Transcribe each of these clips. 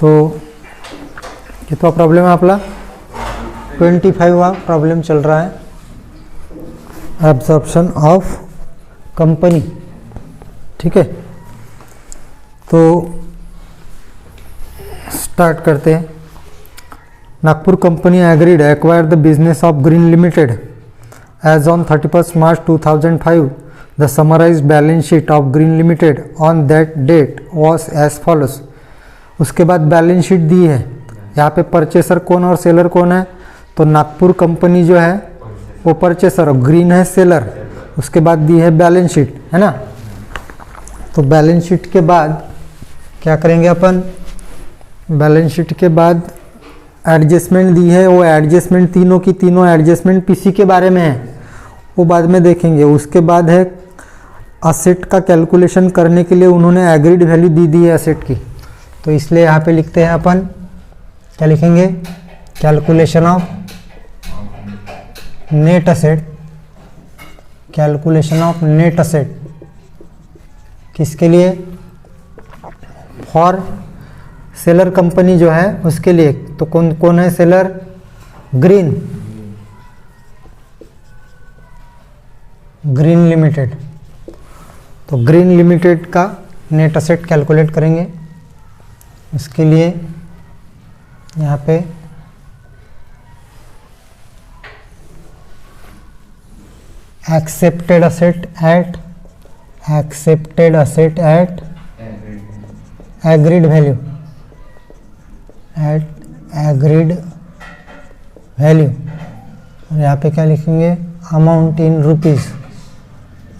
तो कितना प्रॉब्लेम है आपला 25 प्रॉब्लेम चल रहा है, एब्जॉर्प्शन ऑफ कंपनी। ठीक है, तो स्टार्ट करते हैं। Nagpur company agreed acquire the business of Green Limited as on 31 March 2005। The summarised balance sheet of Green Limited on that date was as follows. उसके बाद बैलेंस शीट दी है। यहाँ पे परचेसर कौन और सेलर कौन है, तो नागपुर कंपनी जो है वो परचेसर और ग्रीन है सेलर। उसके बाद दी है बैलेंस शीट, है ना। तो बैलेंस शीट के बाद क्या करेंगे अपन, बैलेंस शीट के बाद एडजस्टमेंट दी है, वो एडजस्टमेंट तीनों की तीनों एडजस्टमेंट पीसी के बारे में है, वो बाद में देखेंगे। उसके बाद है असेट का कैलकुलेशन करने के लिए उन्होंने एग्रीड वैल्यू दी है असेट की, तो इसलिए यहाँ पे लिखते हैं अपन, क्या लिखेंगे, calculation of net asset. Calculation of net asset किसके लिए, फॉर सेलर कंपनी जो है उसके लिए। तो कौन कौन है सेलर, ग्रीन, ग्रीन लिमिटेड। तो ग्रीन लिमिटेड का नेट असेट कैलकुलेट करेंगे। उसके लिए यहाँ पे accepted asset at agreed value, at agreed value. और यहाँ पे क्या लिखेंगे, amount in rupees,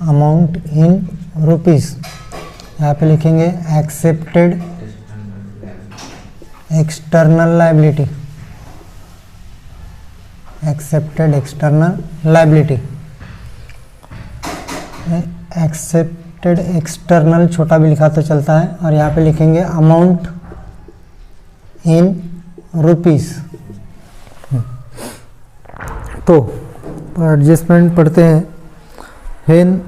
amount in rupees. यहाँ पे लिखेंगे accepted external liability, accepted external liability. Accepted external छोटा भी लिखा तो चलता है। और यहाँ पे लिखेंगे अमाउंट इन रुपीस। तो एडजस्टमेंट पढ़ते हैं। When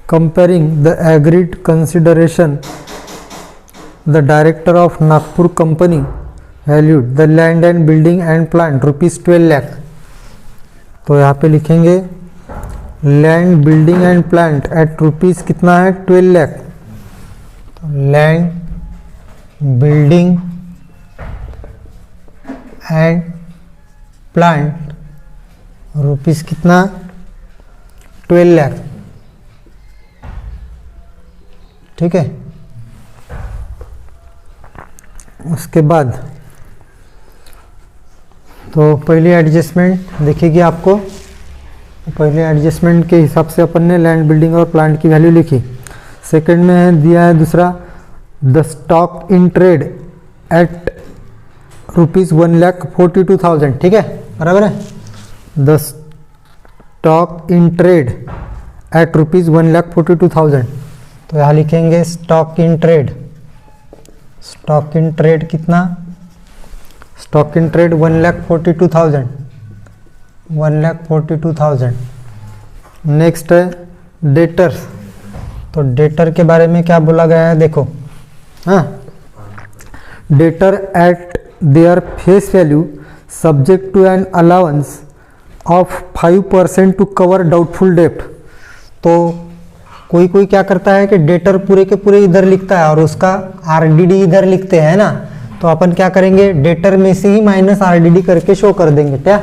comparing the agreed consideration the director of Nagpur company valued the land and building and plant ₹12 lakh. तो यहाँ पे लिखेंगे land building and plant at rupees कितना है, 12 लाख। तो land building and plant rupees कितना, 12 लाख। ठीक है, उसके बाद तो पहली एडजस्टमेंट दिखेगी आपको। पहले एडजस्टमेंट के हिसाब से अपन ने लैंड बिल्डिंग और प्लांट की वैल्यू लिखी। सेकंड में है दिया है दूसरा, the stock in trade at ₹1,42,000। ठीक है, बराबर है। The stock in trade at ₹1,42,000। तो यहाँ लिखेंगे stock in trade, stock in trade कितना, स्टॉक इन ट्रेड 1,42,000, 1,42,000। नेक्स्ट है डेटर। तो डेटर के बारे में क्या बोला गया है देखो, हाँ, debtor at their face value subject to N allowance of 5% to cover doubtful डेप्ट। तो कोई कोई क्या करता है कि डेटर पूरे के पूरे इधर लिखता है और उसका आरडीडी इधर लिखते हैं ना। तो अपन क्या करेंगे, डेटर में से ही माइनस आरडीडी करके शो कर देंगे क्या।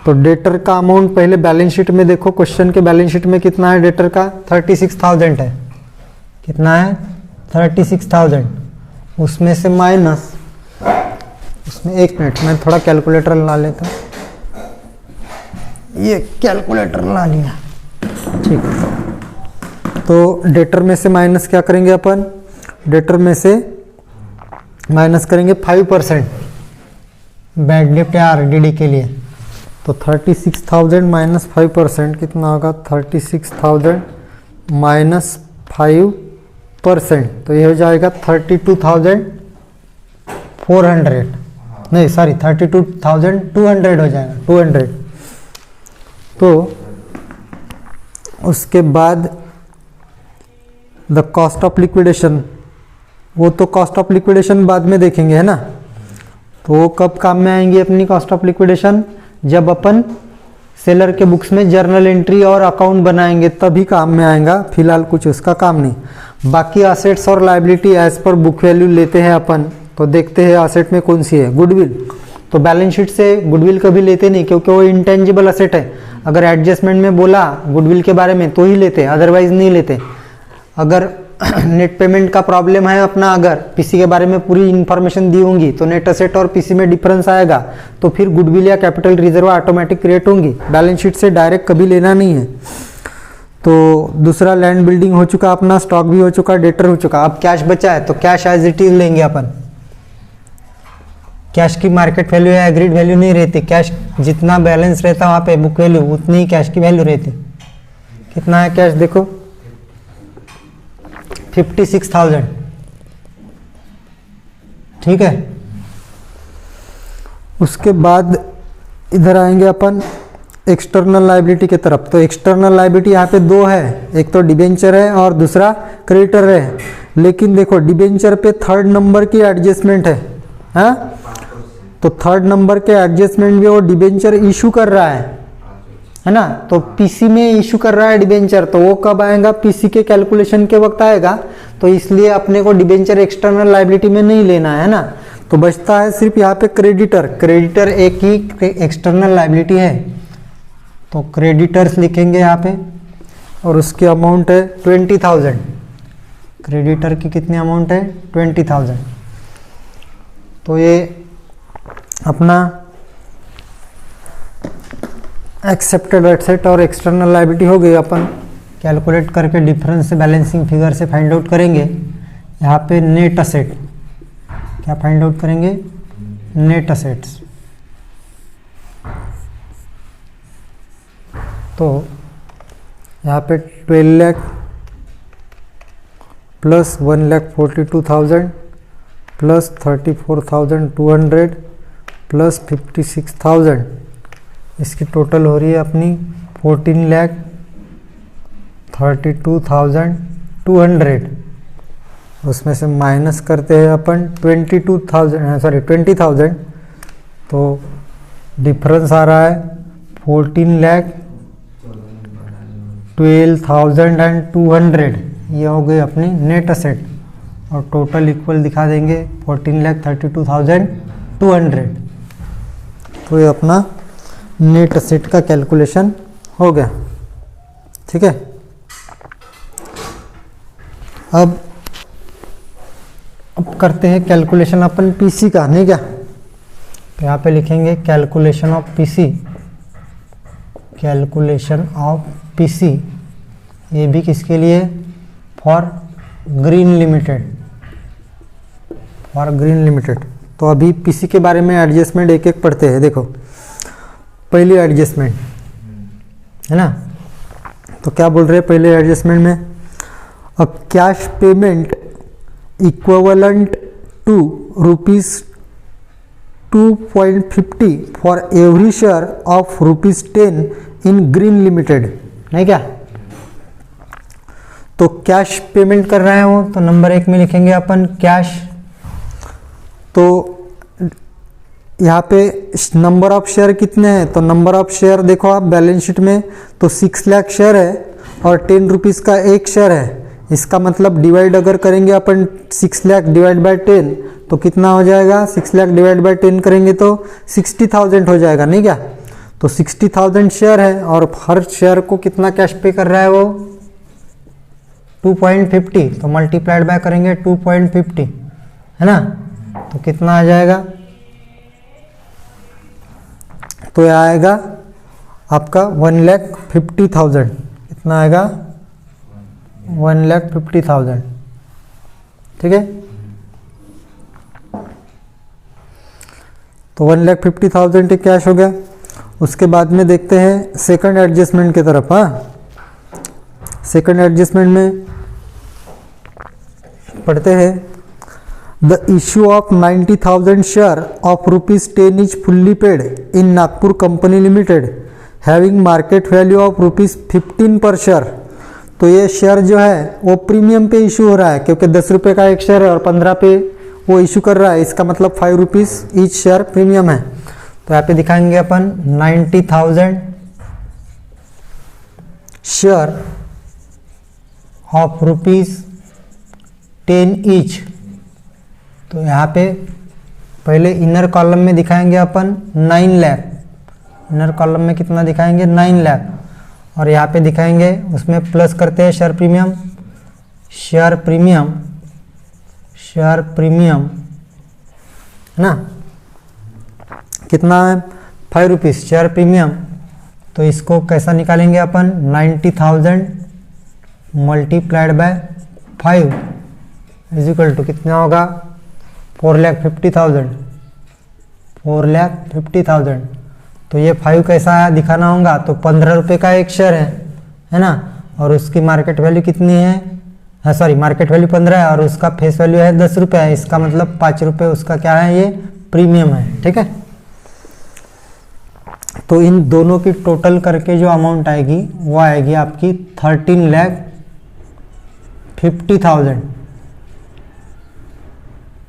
तो डेटर का अमाउंट पहले बैलेंस शीट में देखो, क्वेश्चन के बैलेंस शीट में कितना है डेटर का, 36,000 है। कितना है, 36,000। उसमें से माइनस, उसमें एक मिनट मैं थोड़ा कैलकुलेटर ला लेता हूँ। ये कैलकुलेटर ला लिया, ठीक। तो डेटर में से माइनस क्या करेंगे अपन, डेटर में से माइनस करेंगे 5% बैड डेप्ट या आरडीडी के लिए। तो 36,000 माइनस 5% कितना होगा, 36,000 माइनस 5%। तो ये हो जाएगा 32,400, नहीं सॉरी 32,200 हो जाएगा, 200। तो उसके बाद द कॉस्ट ऑफ लिक्विडेशन, वो तो कॉस्ट ऑफ लिक्विडेशन बाद में देखेंगे है ना, तो वो कब काम में आएंगी अपनी कॉस्ट ऑफ लिक्विडेशन, जब अपन सेलर के बुक्स में जर्नल एंट्री और अकाउंट बनाएंगे तभी काम में आएगा, फिलहाल कुछ उसका काम नहीं। बाकी असेट्स और liability as per book value लेते हैं अपन, तो देखते हैं असेट में कौन सी है, गुडविल। तो बैलेंस शीट से गुडविल कभी लेते नहीं क्योंकि वो इंटेंजिबल असेट है। अगर एडजस्टमेंट में बोला गुडविल के बारे में तो ही लेते, अदरवाइज नहीं लेते। अगर नेट पेमेंट का प्रॉब्लम है अपना, अगर पीसी के बारे में पूरी इंफॉर्मेशन दी होंगी तो नेट असेट और पीसी में डिफरेंस आएगा, तो फिर गुडविल या कैपिटल रिजर्व ऑटोमेटिक क्रिएट होंगी। बैलेंस शीट से डायरेक्ट कभी लेना नहीं है। तो दूसरा लैंड बिल्डिंग हो चुका अपना, स्टॉक भी हो चुका, डेटर हो चुका। अब कैश बचा है तो कैश एज इट इज लेंगे अपन। कैश की मार्केट वैल्यू या एग्रीड वैल्यू नहीं रहती, कैश जितना बैलेंस रहता वहाँ पे बुक वैल्यू उतनी ही कैश की वैल्यू रहती। कितना है कैश देखो, 56,000, ठीक है। उसके बाद इधर आएंगे अपन एक्सटर्नल लायबिलिटी की तरफ। तो एक्सटर्नल लायबिलिटी यहाँ पे दो है, एक तो डिबेंचर है और दूसरा क्रेडिटर है। लेकिन देखो डिबेंचर पे थर्ड नंबर की एडजस्टमेंट है, हाँ? तो थर्ड नंबर के एडजस्टमेंट भी वो डिबेंचर इशू कर रहा है ना। तो पीसी में इशू कर रहा है डिबेंचर, तो वो कब आएगा, पीसी के कैलकुलेशन के वक्त आएगा। तो इसलिए अपने को डिबेंचर एक्सटर्नल लायबिलिटी में नहीं लेना है ना। तो बचता है सिर्फ यहाँ पे क्रेडिटर। क्रेडिटर एक ही एक्सटर्नल लायबिलिटी है, तो क्रेडिटर्स लिखेंगे यहाँ पे और उसकी अमाउंट है 20,000। क्रेडिटर की कितनी अमाउंट है, 20,000। तो ये अपना एक्सेप्टेड एसेट और एक्सटर्नल लायबिलिटी हो गई। अपन कैलकुलेट करके डिफरेंस से बैलेंसिंग फिगर से फाइंड आउट करेंगे। यहाँ पे नेट असेट क्या फाइंड आउट करेंगे, नेट असेट्स। तो यहाँ पे 12 लाख प्लस 1,42,000 प्लस 34,200 प्लस 56,000, इसकी टोटल हो रही है अपनी 14,32,200। उसमें से माइनस करते हैं अपन 20,000, तो डिफरेंस आ रहा है 14,12,200। ये हो गई अपनी नेट असेट और टोटल इक्वल दिखा देंगे 14,32,200। तो ये अपना नेट असेट का कैलकुलेशन हो गया, ठीक है। अब करते हैं कैलकुलेशन अपन पीसी का, नहीं क्या। तो यहाँ पे लिखेंगे calculation of PC, calculation of PC. ये भी किसके लिए, for green limited, for green Limited. तो अभी पीसी के बारे में एडजस्टमेंट एक एक पढ़ते हैं। देखो पहली एडजस्टमेंट है ना, तो क्या बोल रहे हैं पहले एडजस्टमेंट में, a cash payment equivalent to ₹2.50 for every share of ₹10 in Green Limited, नहीं क्या। तो कैश पेमेंट कर रहे हैं वो, तो नंबर 1 में लिखेंगे अपन कैश। तो यहाँ पे नंबर ऑफ शेयर कितने हैं, तो नंबर ऑफ शेयर देखो आप बैलेंस शीट में, तो 6 लाख शेयर है और 10 रुपीज़ का एक शेयर है। इसका मतलब डिवाइड अगर करेंगे अपन 6 लाख डिवाइड बाय 10 तो कितना हो जाएगा, 6 लाख डिवाइड बाय 10 करेंगे तो 60,000 हो जाएगा, नहीं क्या। तो 60,000 शेयर है और हर शेयर को कितना कैश पे कर रहा है वो, 2.50। तो मल्टीप्लाइड बाय करेंगे 2.50, है ना। तो कितना आ जाएगा, तो यह आएगा आपका 1,50,000। कितना आएगा, 1,50,000, ठीक है। तो 1,50,000 कैश हो गया। उसके बाद में देखते हैं सेकंड एडजस्टमेंट की तरफ। हाँ, सेकंड एडजस्टमेंट में पढ़ते हैं, the issue of 90,000 share of ₹10 is fully paid in Nagpur company limited having market value of ₹15 पर शेयर। तो ये शेयर जो है वो प्रीमियम पे इशू हो रहा है, क्योंकि 10 रुपये का एक शेयर है और 15 पे वो इशू कर रहा है, इसका मतलब 5 रुपीज़ ईच शेयर प्रीमियम है। तो यहाँ पे दिखाएंगे अपन 90,000 शेयर ऑफ ₹10 ईच। तो यहाँ पे पहले इनर कॉलम में दिखाएंगे अपन 9 लाख, इनर कॉलम में कितना दिखाएंगे 9 लाख, और यहाँ पे दिखाएंगे उसमें प्लस करते हैं share premium, share premium, share premium है ना, कितना है 5 रुपीज़ शेयर प्रीमियम। तो इसको कैसा निकालेंगे अपन 90,000 multiplied by 5 is equal to कितना होगा 4,50,000, 4,50,000। तो ये 5 कैसा है दिखाना होगा, तो 15 रुपये का एक शेयर है ना, और उसकी मार्केट वैल्यू कितनी है, हाँ सॉरी मार्केट वैल्यू 15 है और उसका फेस वैल्यू है 10 रुपये है, इसका मतलब 5 रुपये उसका क्या है, ये प्रीमियम है। ठीक है, तो इन दोनों की टोटल करके जो अमाउंट आएगी वो आएगी आपकी 13,50,000।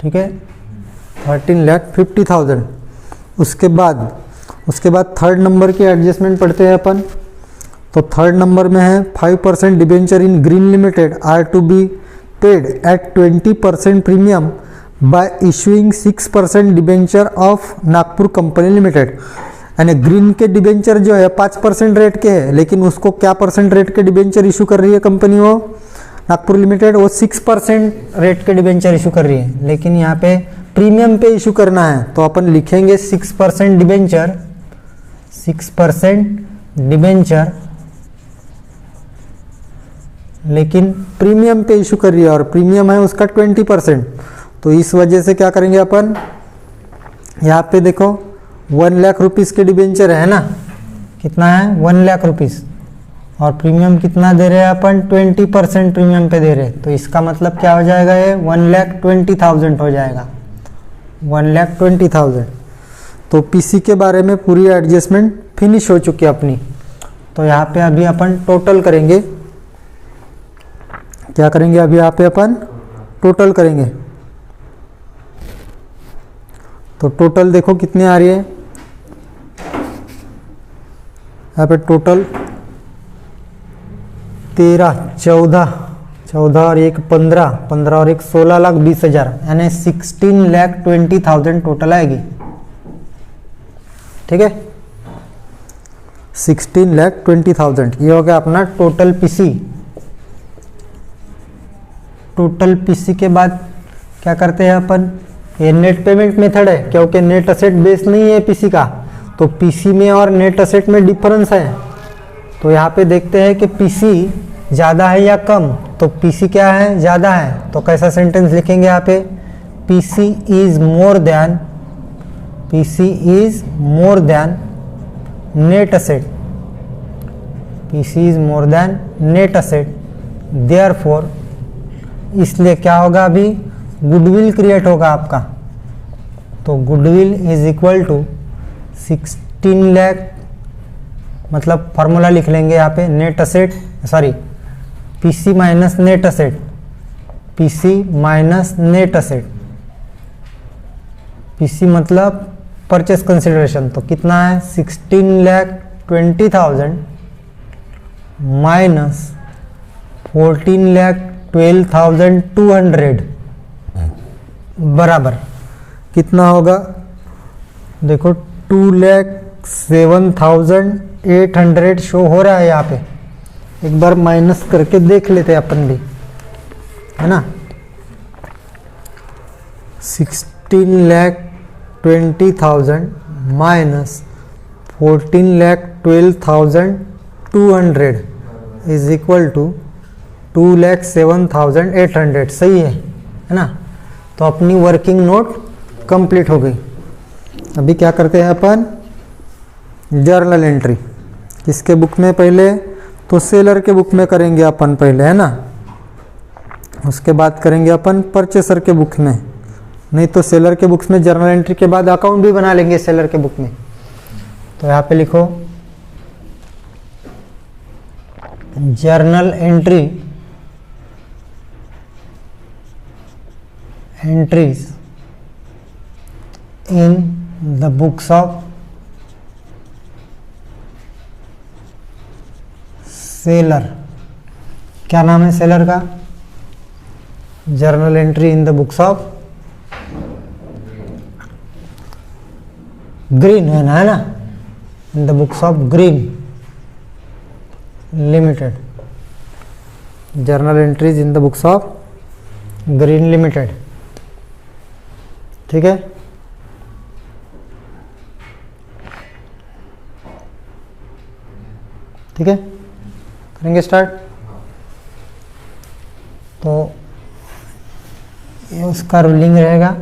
ठीक है, 13,50,000। उसके बाद थर्ड नंबर की एडजस्टमेंट पढ़ते हैं अपन। तो थर्ड नंबर में है 5% debenture in Green Limited are to be paid at 20% premium by issuing 6% debenture of Nagpur company limited. यानी ग्रीन के डिबेंचर जो है 5% रेट के है, लेकिन उसको क्या परसेंट रेट के डिबेंचर इशू कर रही है कंपनी, वो नागपुर लिमिटेड वो 6% रेट के डिबेंचर इशू कर रही है, लेकिन यहाँ पे प्रीमियम पे इशू करना है। तो अपन लिखेंगे 6% डिबेंचर, 6% डिबेंचर, लेकिन प्रीमियम पे इशू कर रही है और प्रीमियम है उसका 20%। तो इस वजह से क्या करेंगे अपन, यहाँ पे देखो 1 लाख रुपीज़ के डिबेंचर है ना, कितना है 1 लाख रुपीज़, और प्रीमियम कितना दे रहे हैं अपन 20% प्रीमियम पे दे रहे हैं। तो इसका मतलब क्या हो जाएगा, ये 1,20,000 हो जाएगा, 1,20,000। तो पीसी के बारे में पूरी एडजस्टमेंट फिनिश हो चुकी है अपनी। तो यहाँ पे अभी अपन टोटल करेंगे, क्या करेंगे अभी यहाँ पे अपन टोटल करेंगे। तो टोटल देखो कितनी आ रही है, यहाँ पे टोटल 13, 14 और एक 15 और एक 16,20,000, यानी 16,20,000 टोटल आएगी। ठीक है, 16,20,000 ये हो गया अपना टोटल पीसी। टोटल पीसी के बाद क्या करते हैं अपन, ये नेट पेमेंट मेथड है, क्योंकि नेट असेट बेस नहीं है पीसी का, तो पीसी में और नेट असेट में डिफरेंस है। तो यहाँ पे देखते हैं कि पीसी ज़्यादा है या कम, तो पीसी क्या है ज़्यादा है, तो कैसा सेंटेंस लिखेंगे यहाँ पे, PC is more than, PC is more than net asset, PC is more than net asset, therefore इसलिए क्या होगा, अभी गुडविल क्रिएट होगा आपका। तो goodwill is equal to 16 lakh, मतलब फार्मूला लिख लेंगे यहाँ पे, net asset sorry PC minus net asset, PC minus net asset, PC मतलब परचेस कंसिडरेशन। तो कितना है 16,20,000 माइनस 14,12,200 बराबर कितना होगा, देखो 2,07,800 शो हो रहा है यहाँ पे। एक बार माइनस करके देख लेते हैं अपन भी, है ना। 16,20,000 माइनस 14,12,200 इज इक्वल टू 2,07,800, सही है ना। तो अपनी वर्किंग नोट कंप्लीट हो गई। अभी क्या करते हैं अपन, जर्नल एंट्री किसके बुक में, पहले तो सेलर के बुक में करेंगे अपन पहले, है ना। उसके बाद करेंगे अपन परचेसर के बुक में, नहीं तो सेलर के बुक्स में जर्नल एंट्री के बाद अकाउंट भी बना लेंगे सेलर के बुक में। तो यहाँ पे लिखो journal entries in the books of seller. क्या नाम है सेलर का? Journal entry in the books of green है ना, इन the books of Green limited. Journal entries in the books of Green limited. ठीक है, ठीक है, करेंगे स्टार्ट। तो ये उसका रूलिंग रहेगा।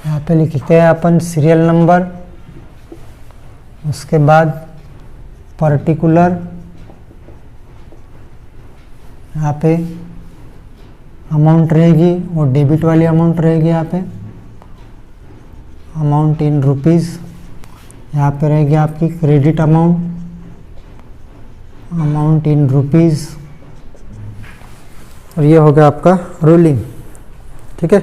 यहाँ पे लिखते हैं अपन सीरियल नंबर, उसके बाद पर्टिकुलर, यहाँ पे अमाउंट रहेगी वो डेबिट वाली अमाउंट रहेगी। यहाँ पे अमाउंट इन रुपीज़, यहाँ पे रहेगी आपकी credit amount, amount in rupees, और ये हो गया आपका रूलिंग। ठीक है,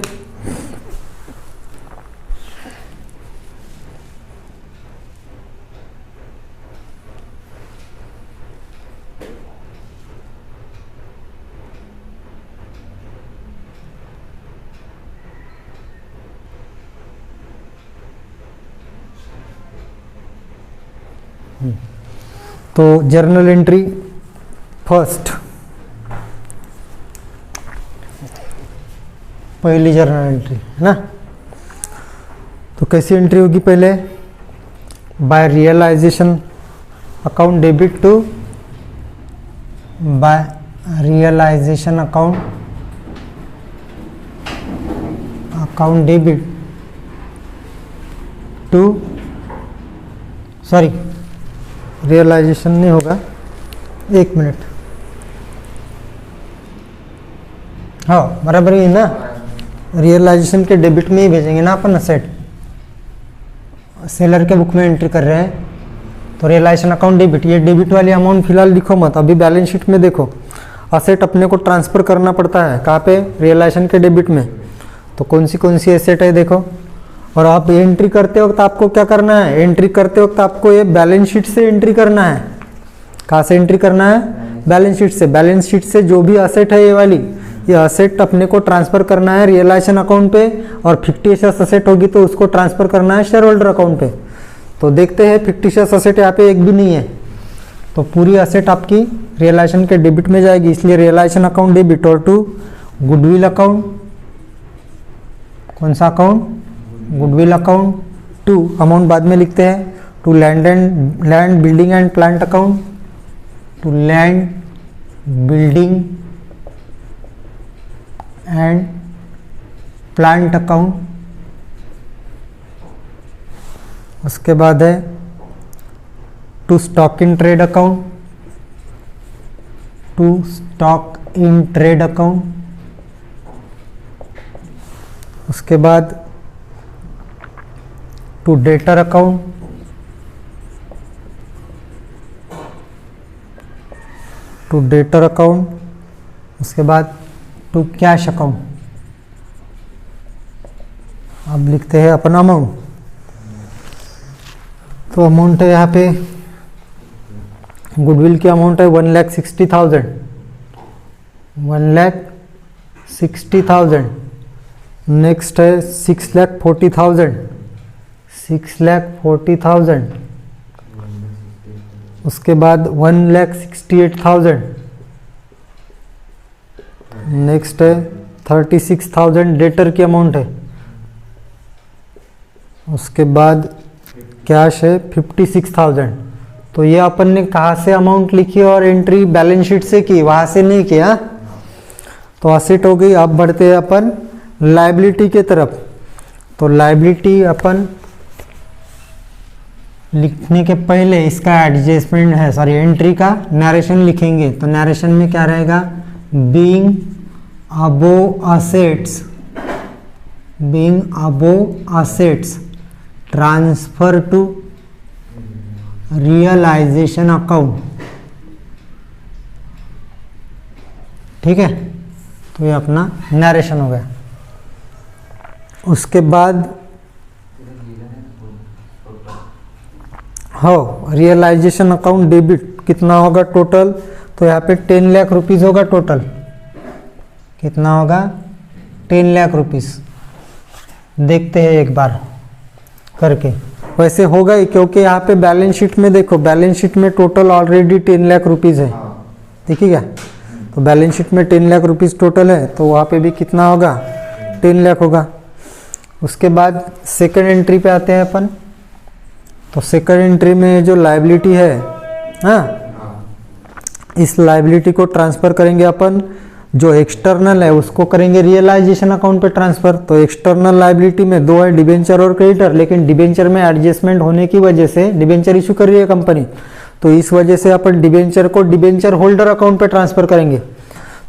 तो जर्नल एंट्री फर्स्ट, पहली जर्नल एंट्री है ना। तो कैसी एंट्री होगी? पहले by realisation account debit to, by realisation account debit to, sorry realisation नहीं होगा, एक मिनट, हाँ बराबर ही है ना। रियलाइजेशन के डेबिट में ही भेजेंगे ना अपन असेट, सेलर के बुक में एंट्री कर रहे हैं तो रियलाइजेशन अकाउंट डेबिट, ये डेबिट वाली अमाउंट फिलहाल लिखो मत, अभी बैलेंस शीट में देखो असेट अपने को ट्रांसफर करना पड़ता है। कहाँ पे? रियलाइजेशन के डेबिट में। तो कौन सी एसेट है देखो, और आप एंट्री करते वक्त आपको क्या करना है? एंट्री करते वक्त आपको ये बैलेंस शीट से एंट्री करना है। कहाँ से एंट्री करना है? बैलेंस शीट से। बैलेंस शीट से जो भी असेट है ये वाली, ये असेट अपने को ट्रांसफर करना है रियलाइजेशन अकाउंट पे, और फिक्टिशियस असेट होगी तो उसको ट्रांसफर करना है शेयर होल्डर अकाउंट पे। तो देखते हैं फिक्टिशियस असेट यहाँ पे एक भी नहीं है, तो पूरी असेट आपकी रियलाइजेशन के डेबिट में जाएगी, इसलिए रियलाइजेशन अकाउंट डेबिट। और टू गुडविल अकाउंट, कौन सा account? Goodwill account. To amount बाद में लिखते हैं, to land building and plant account, to land building and plant account. उसके बाद है to stock in trade account, to stock in trade account. उसके बाद to debtor account, to debtor account. उसके बाद टू कैश अकाउंट। अब लिखते हैं अपन अमाउंट। तो अमाउंट है यहाँ पे, गुडविल की अमाउंट है 1,60,000, 1,60,000। नेक्स्ट है 6,40,000, 6,40,000। उसके बाद 1,68,000। नेक्स्ट है 36,000 डेटर की अमाउंट है। उसके बाद कैश है 56,000। तो ये अपन ने कहाँ से अमाउंट लिखी और एंट्री बैलेंस शीट से की, वहां से नहीं किया। तो असेट हो गई। अब बढ़ते हैं अपन लायबिलिटी के तरफ। तो लायबिलिटी अपन लिखने के पहले इसका एडजस्टमेंट है, सॉरी एंट्री का नरेशन लिखेंगे। तो नरेशन में क्या रहेगा, being above assets transfer to realisation account. ठीक है, तो ये अपना नरेशन हो गया। उसके बाद हो रियलाइजेशन अकाउंट डेबिट कितना होगा टोटल, तो यहाँ पे 10 लाख रुपीज़ होगा टोटल। कितना होगा, 10 लाख रुपीज़। देखते हैं एक बार करके, वैसे होगा ही क्योंकि यहाँ पे बैलेंस शीट में देखो, बैलेंस शीट में टोटल ऑलरेडी 10 लाख रुपीज़ है। देखिए क्या, तो बैलेंस शीट में 10 लाख रुपीज़ टोटल है, तो वहाँ पे भी कितना होगा, 10 लाख होगा। उसके बाद सेकंड एंट्री पे आते हैं अपन। तो सेकंड एंट्री में जो लायबिलिटी है, हाँ, इस लायबिलिटी को ट्रांसफ़र करेंगे अपन, जो एक्सटर्नल है उसको करेंगे रियलाइजेशन अकाउंट पे ट्रांसफ़र। तो एक्सटर्नल लायबिलिटी में दो है, डिबेंचर और क्रेडिटर, लेकिन डिबेंचर में एडजस्टमेंट होने की वजह से, डिबेंचर इशू कर रही है कंपनी, तो इस वजह से अपन डिबेंचर को डिबेंचर होल्डर अकाउंट पे ट्रांसफ़र करेंगे।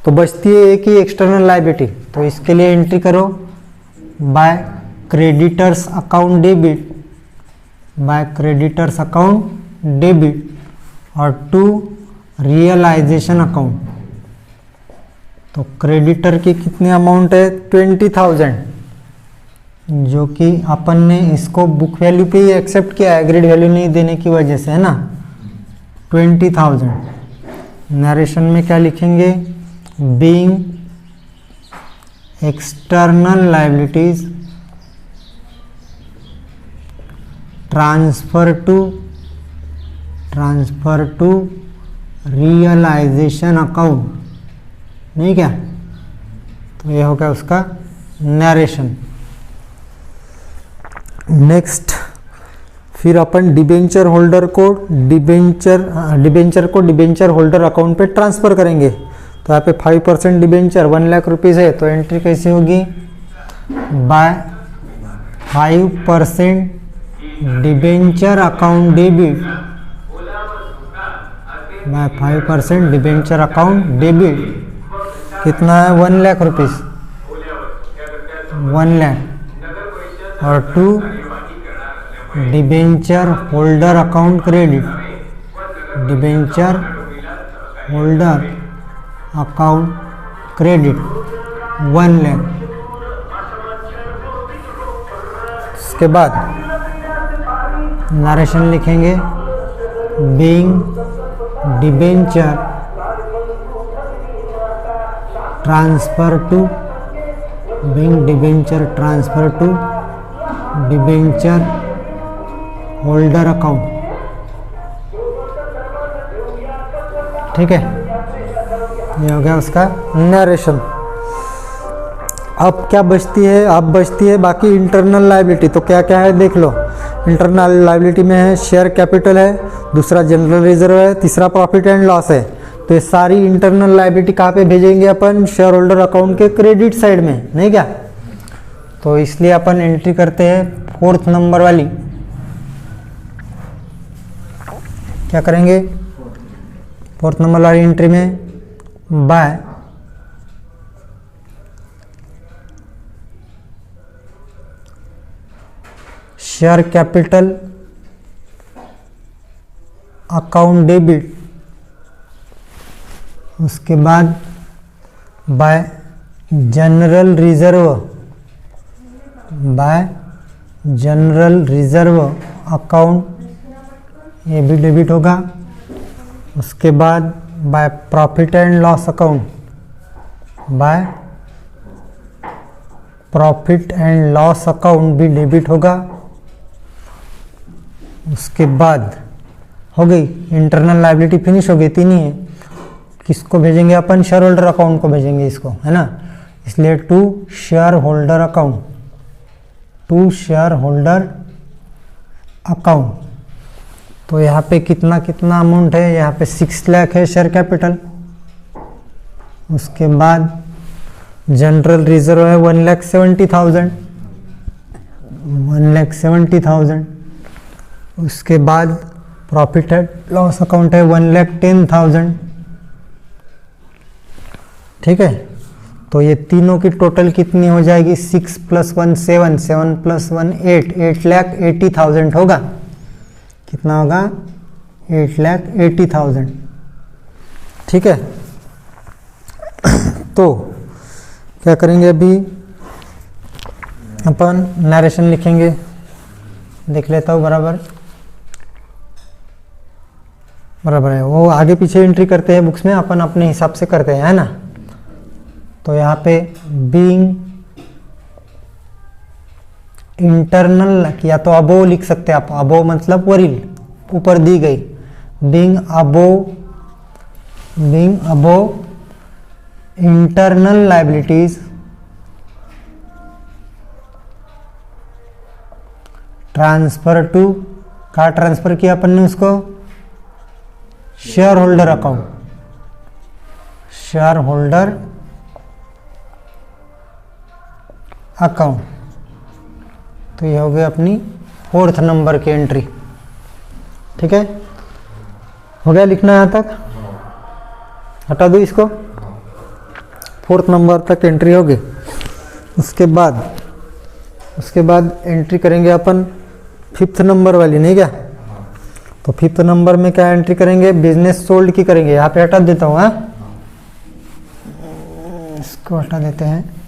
तो बचती है एक ही एक्सटर्नल लायबिलिटी। तो इसके लिए एंट्री करो by creditors account debit, by creditors account debit और टू रियलाइजेशन अकाउंट। तो क्रेडिटर की कितनी अमाउंट है, 20,000, जो कि अपन ने इसको बुक वैल्यू पे ही एक्सेप्ट किया है, एग्रीड वैल्यू नहीं देने की वजह से, है ना, 20,000। नरेशन में क्या लिखेंगे, being external liabilities transfer to realisation account, नहीं क्या, तो ये हो गया उसका नरेशन। नेक्स्ट फिर अपन डिबेंचर होल्डर को डिबेंचर होल्डर अकाउंट पे ट्रांसफ़र करेंगे। तो यहाँ पे 5% डिबेंचर 1 लाख रुपीज़ है, तो एंट्री कैसे होगी, by 5% debenture account debit, by 5% debenture account debit. कितना है, 1 लाख रुपीज़, 1 लाख, और to debenture holder account credit, debenture holder account credit 1 lakh. उसके बाद नरेशन लिखेंगे, being debenture transfer to debenture holder account. ठीक है, ये हो गया उसका नरेशन। अब क्या बचती है, अब बचती है बाकी इंटरनल लायबिलिटी। तो क्या क्या है देख लो। इंटरनल लायबिलिटी में है शेयर कैपिटल है, दूसरा जनरल रिजर्व है, तीसरा प्रॉफिट एंड लॉस है। तो ये सारी इंटरनल लायबिलिटी कहाँ पे भेजेंगे अपन, शेयर होल्डर अकाउंट के क्रेडिट साइड में, नहीं क्या। तो इसलिए अपन एंट्री करते हैं 4th नंबर वाली। क्या करेंगे, 4th नंबर वाली एंट्री में by share capital account debit, उसके बाद बाय जनरल रिजर्व अकाउंट, ये भी डेबिट होगा। उसके बाद by profit and loss account, bye profit and loss account भी डेबिट होगा। उसके बाद हो गई इंटरनल लायबिलिटी, फिनिश हो गई, 3 ही है। किसको भेजेंगे अपन, शेयर होल्डर अकाउंट को भेजेंगे इसको, है ना, इसलिए to share holder account, to share holder account. तो यहाँ पे कितना कितना अमाउंट है, यहाँ पे 6 लाख है शेयर कैपिटल। उसके बाद जनरल रिजर्व है 1,70,000, 1,70,000। उसके बाद प्रॉफिट एंड लॉस अकाउंट है 1,10,000। ठीक है, तो ये तीनों की टोटल कितनी हो जाएगी? 6 + 1 7, 7 + 1 8, 8,80,000 होगा। कितना होगा? 8,80,000। ठीक है, तो क्या करेंगे अभी अपन? नरेशन लिखेंगे, देख लेता हूँ बराबर है। वो आगे पीछे एंट्री करते हैं बुक्स में, अपन अपने हिसाब से करते हैं, है ना। तो यहाँ पे बीइंग इंटरनल, या तो अबोव लिख सकते हैं आप। अबोव मतलब वरील, ऊपर दी गई। Being above internal liabilities transfer to, कहाँ ट्रांसफर किया अपन ने उसको? Share holder account. Share holder account. तो ये हो गई अपनी 4th नंबर की एंट्री। ठीक है, हो गया लिखना यहाँ तक? हटा दो इसको। 4th नंबर तक एंट्री होगी। उसके बाद एंट्री करेंगे अपन 5th नंबर वाली, नहीं क्या? तो 5th नंबर में क्या एंट्री करेंगे? बिजनेस सोल्ड की करेंगे। यहाँ पे हटा देता हूँ, हाँ, इसको हटा देते हैं।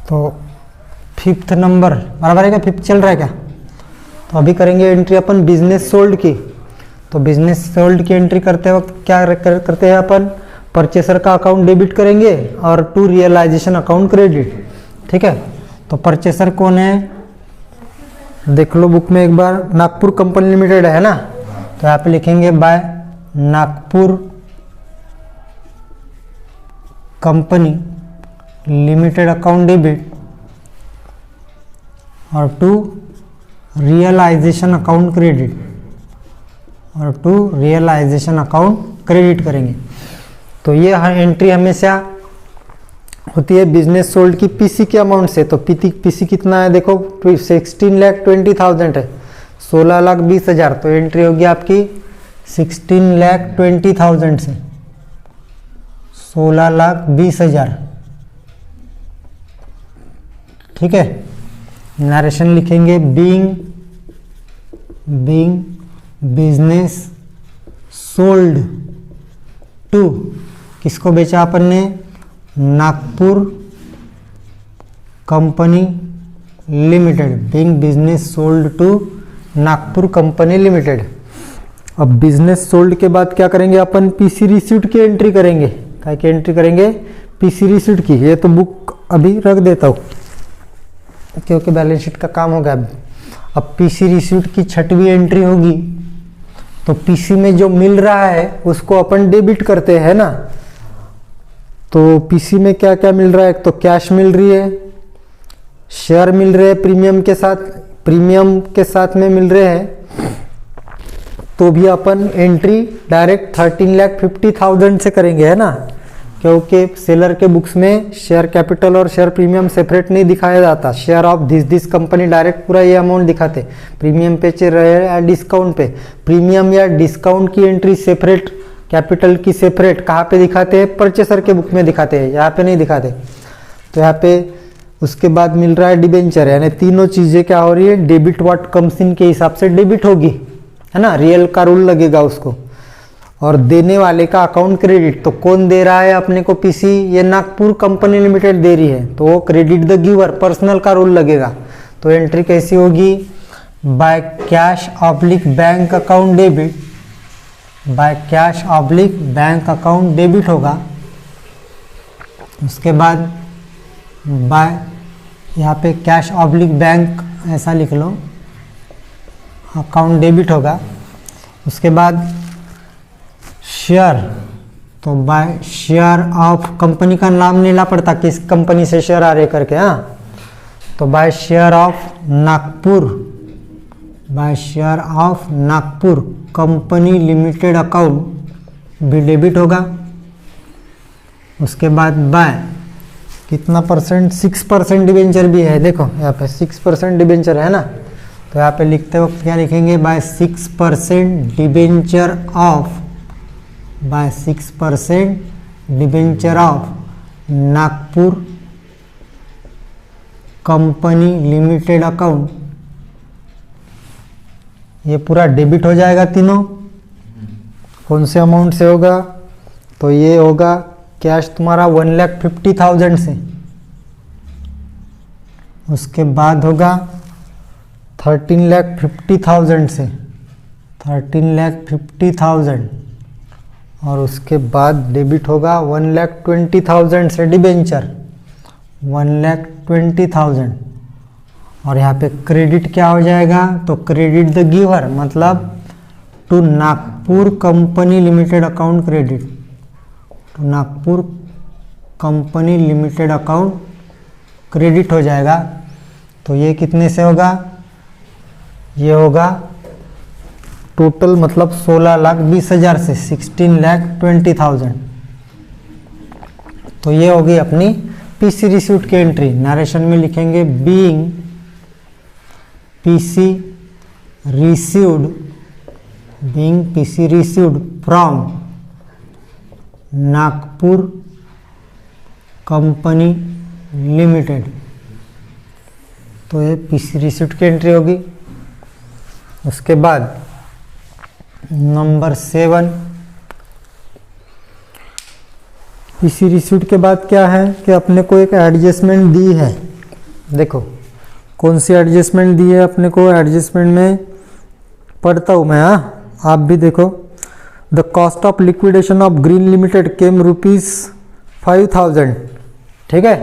तो 5th नंबर बराबर है क्या? 5th चल रहा है क्या? तो अभी करेंगे एंट्री अपन बिजनेस सोल्ड की। तो बिजनेस सोल्ड की एंट्री करते वक्त क्या करते हैं अपन? परचेसर का अकाउंट डेबिट करेंगे और टू रियलाइजेशन अकाउंट क्रेडिट। ठीक है, तो परचेसर कौन है? देख लो बुक में एक बार, नागपुर कंपनी लिमिटेड है ना। तो यहाँ पे लिखेंगे by Nagpur company limited account debit और टू रियलाइजेशन अकाउंट क्रेडिट, और टू रियलाइजेशन अकाउंट क्रेडिट करेंगे। तो ये एंट्री हमेशा होती है बिजनेस सोल्ड की पीसी के अमाउंट से। तो पीसी कितना है देखो? 16,20,000 है, 16,20,000। तो एंट्री होगी आपकी 16,20,000 से 16,20,000। ठीक है, नरेशन लिखेंगे बीइंग बिजनेस सोल्ड टू, किसको बेचा अपन ने? Nagpur company limited. Being business sold to Nagpur company limited. अब बिजनेस सोल्ड के बाद क्या करेंगे अपन? पीसी रिसीट की एंट्री करेंगे। क्या की एंट्री करेंगे? पीसी रिसीट की। ये तो बुक अभी रख देता हूँ क्योंकि बैलेंस शीट का काम हो गया। अब पीसी रिसीट की 6वीं एंट्री होगी। तो पीसी में जो मिल रहा है उसको अपन डेबिट करते हैं ना। तो पीसी में क्या क्या मिल रहा है? एक तो कैश मिल रही है, शेयर मिल रहे हैं प्रीमियम के साथ में मिल रहे हैं। तो भी अपन एंट्री डायरेक्ट 13,50,000 से करेंगे, है ना, क्योंकि सेलर के बुक्स में शेयर कैपिटल और शेयर प्रीमियम सेपरेट नहीं दिखाया जाता। Share of this company direct पूरा ये अमाउंट दिखाते। प्रीमियम पे चल रहे या डिस्काउंट पे, प्रीमियम या डिस्काउंट की एंट्री सेपरेट, कैपिटल की सेपरेट कहाँ पे दिखाते हैं? परचेसर के बुक में दिखाते हैं, यहाँ पे नहीं दिखाते। तो यहाँ पे उसके बाद मिल रहा है डिबेंचर, यानी तीनों चीजें क्या हो रही है? डेबिट व्हाट कम्स इन के हिसाब से डेबिट होगी, है ना, रियल का रूल लगेगा उसको। और देने वाले का अकाउंट क्रेडिट। तो कौन दे रहा है अपने को पीसी? ये नागपुर कंपनी लिमिटेड दे रही है, तो वो क्रेडिट द गिवर, पर्सनल का रूल लगेगा। तो एंट्री कैसी होगी? By cash oblique bank account debit, by cash oblique bank account debit होगा। उसके बाद बाय यहाँ पे कैश ऑब्लिक बैंक ऐसा लिख लो, अकाउंट डेबिट होगा। उसके बाद शेयर, तो बाय शेयर ऑफ, कंपनी का नाम नहीं ला पड़ता किस कंपनी से शेयर आ रहे करके, हाँ, तो by share of Nagpur, by share of Nagpur company limited account भी डेबिट होगा। उसके बाद बाय कितना परसेंट, 6% डिबेंचर भी है, देखो यहाँ पे 6% डिबेंचर है ना, तो यहाँ पे लिखते वक्त क्या लिखेंगे, by 6% debenture of, by 6% debenture of Nagpur company limited account, ये पूरा डेबिट हो जाएगा तीनों। कौन से अमाउंट से होगा, तो ये होगा कैश तुम्हारा 1,50,000 से। उसके बाद होगा 13,50,000 से, 13,50,000, और उसके बाद डेबिट होगा 1,20,000 से डिबेंचर, 1,20,000, और यहाँ पे क्रेडिट क्या हो जाएगा, तो क्रेडिट द गिवर, मतलब to Nagpur company limited account credit, to Nagpur company limited account credit हो जाएगा। तो ये कितने से होगा, ये होगा टोटल मतलब 16,20,000 से, 16,20,000। तो ये होगी अपनी पीसी रिसीव्ड की एंट्री। नरेशन में लिखेंगे being PC received, being PC received from Nagpur company limited, तो ये पीसी रिसीव्ड की एंट्री होगी। उसके बाद नंबर 7, पीसी रिसीव्ड के बाद क्या है कि अपने को एक एडजस्टमेंट दी है। देखो कौन सी एडजस्टमेंट दी है अपने को, एडजस्टमेंट में पढ़ता हूँ मैं, हाँ आप भी देखो। The cost of liquidation of Green Limited came ₹5,000, ठीक है।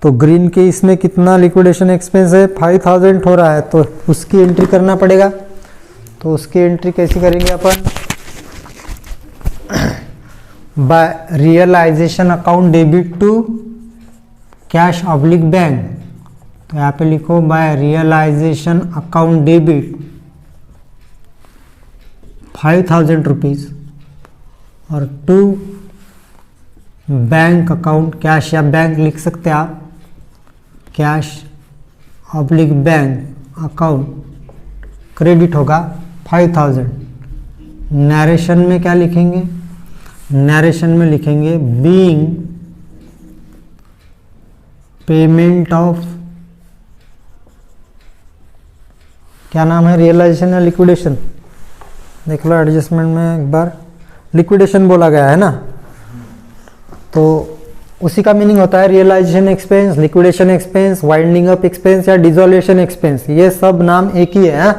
तो ग्रीन के इसमें कितना लिक्विडेशन एक्सपेंस है, 5,000 हो रहा है, तो उसकी एंट्री करना पड़ेगा। तो उसकी एंट्री कैसी करेंगे अपन, by realisation account debit to cash oblique bank, तो यहाँ पे लिखो by realisation account debit 5,000 rupees, और टू बैंक अकाउंट, कैश या बैंक लिख सकते हैं आप, cash oblique bank account credit होगा 5,000। नरेशन में क्या लिखेंगे, नरेशन में लिखेंगे बीइंग पेमेंट ऑफ, क्या नाम है, रियलाइजेशन या लिक्विडेशन, देख लो एडजस्टमेंट में एक बार लिक्विडेशन बोला गया है ना, तो उसी का मीनिंग होता है realisation expense, liquidation expense, winding up expense या डिसोल्यूशन एक्सपेंस, ये सब नाम एक ही है,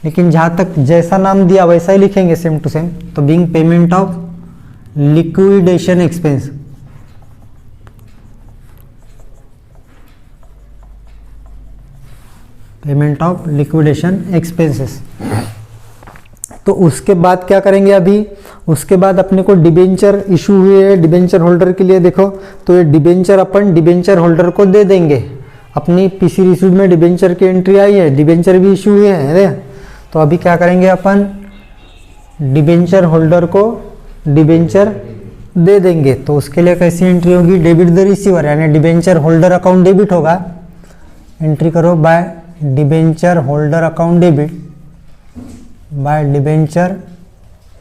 लेकिन जहाँ तक जैसा नाम दिया वैसा ही लिखेंगे सेम टू सेम। तो being payment of liquidation expense, payment of liquidation expenses. तो उसके बाद क्या करेंगे अभी, उसके बाद अपने को डिबेंचर इशू हुए है डिबेंचर होल्डर के लिए, देखो तो ये डिबेंचर अपन डिबेंचर होल्डर को दे देंगे। अपनी पीसी रिसीव्ड में डिबेंचर की एंट्री आई है, डिबेंचर भी इशू हुए हैं, तो अभी क्या करेंगे अपन, डिबेंचर होल्डर को डिबेंचर दे देंगे। तो उसके लिए कैसी एंट्री होगी, डेबिट द रिसीवर, यानी डिबेंचर होल्डर अकाउंट डेबिट होगा। एंट्री करो by debenture holder account debit, by debenture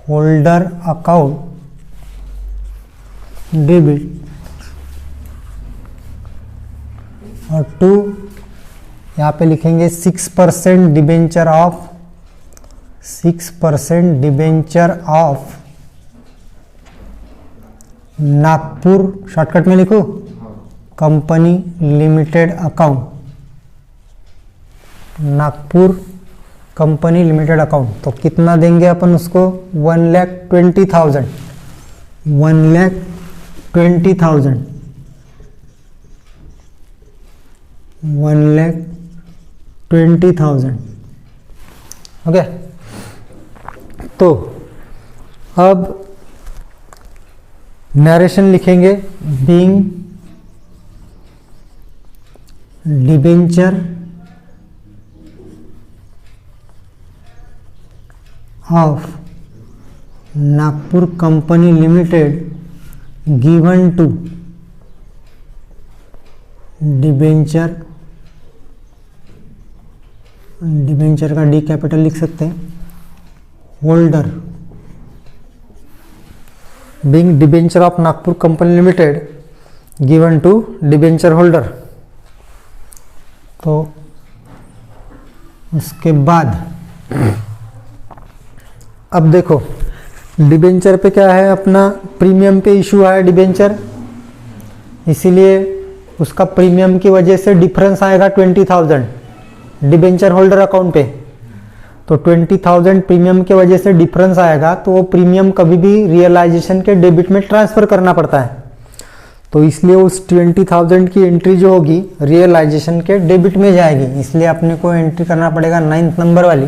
holder account debit, और टू यहाँ पे लिखेंगे 6% debenture of, 6% debenture of Nagpur, shortcut में लिखूं, company limited account, Nagpur company limited account. तो कितना देंगे अपन उसको, 1,20,000, 1,20,000, 1,20,000। ओके, तो अब नरेशन लिखेंगे, being debenture of Nagpur company limited given to debenture का डी कैपिटल लिख सकते हैं, holder, being debenture of Nagpur company limited given to debenture holder. तो उसके बाद अब देखो डिबेंचर पे क्या है, अपना प्रीमियम पे इशू है डिबेंचर, इसीलिए उसका प्रीमियम की वजह से डिफरेंस आएगा 20,000 डिबेंचर होल्डर अकाउंट पे। तो 20,000 प्रीमियम के वजह से डिफरेंस आएगा, तो वो प्रीमियम कभी भी रियलाइजेशन के डेबिट में ट्रांसफर करना पड़ता है, तो इसलिए उस 20,000 की एंट्री जो होगी रियलाइजेशन के डेबिट में जाएगी, इसलिए अपने को एंट्री करना पड़ेगा 9th नंबर वाली,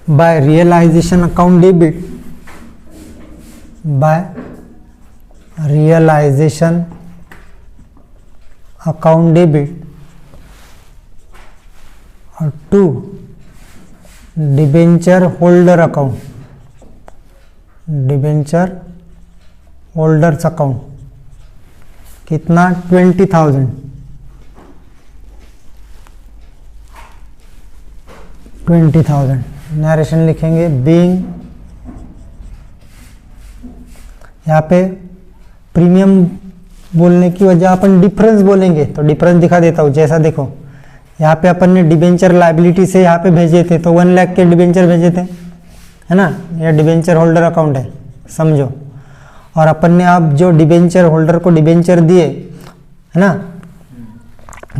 by realisation account debit, by realisation account debit और to debenture holder account, debenture holders account. कितना? 20,000, 20,000। नरेशन लिखेंगे, बीइंग, यहाँ पे प्रीमियम बोलने की वजह अपन डिफरेंस बोलेंगे, तो डिफरेंस दिखा देता हूँ। जैसा देखो यहाँ पे अपन ने डिबेंचर लायबिलिटी से यहाँ पे भेजे थे, तो 1 लाख के डिबेंचर भेजे थे, है ना, यह डिबेंचर होल्डर अकाउंट है, समझो। और अपन ने अब जो डिबेंचर होल्डर को डिबेंचर दिए, है ना,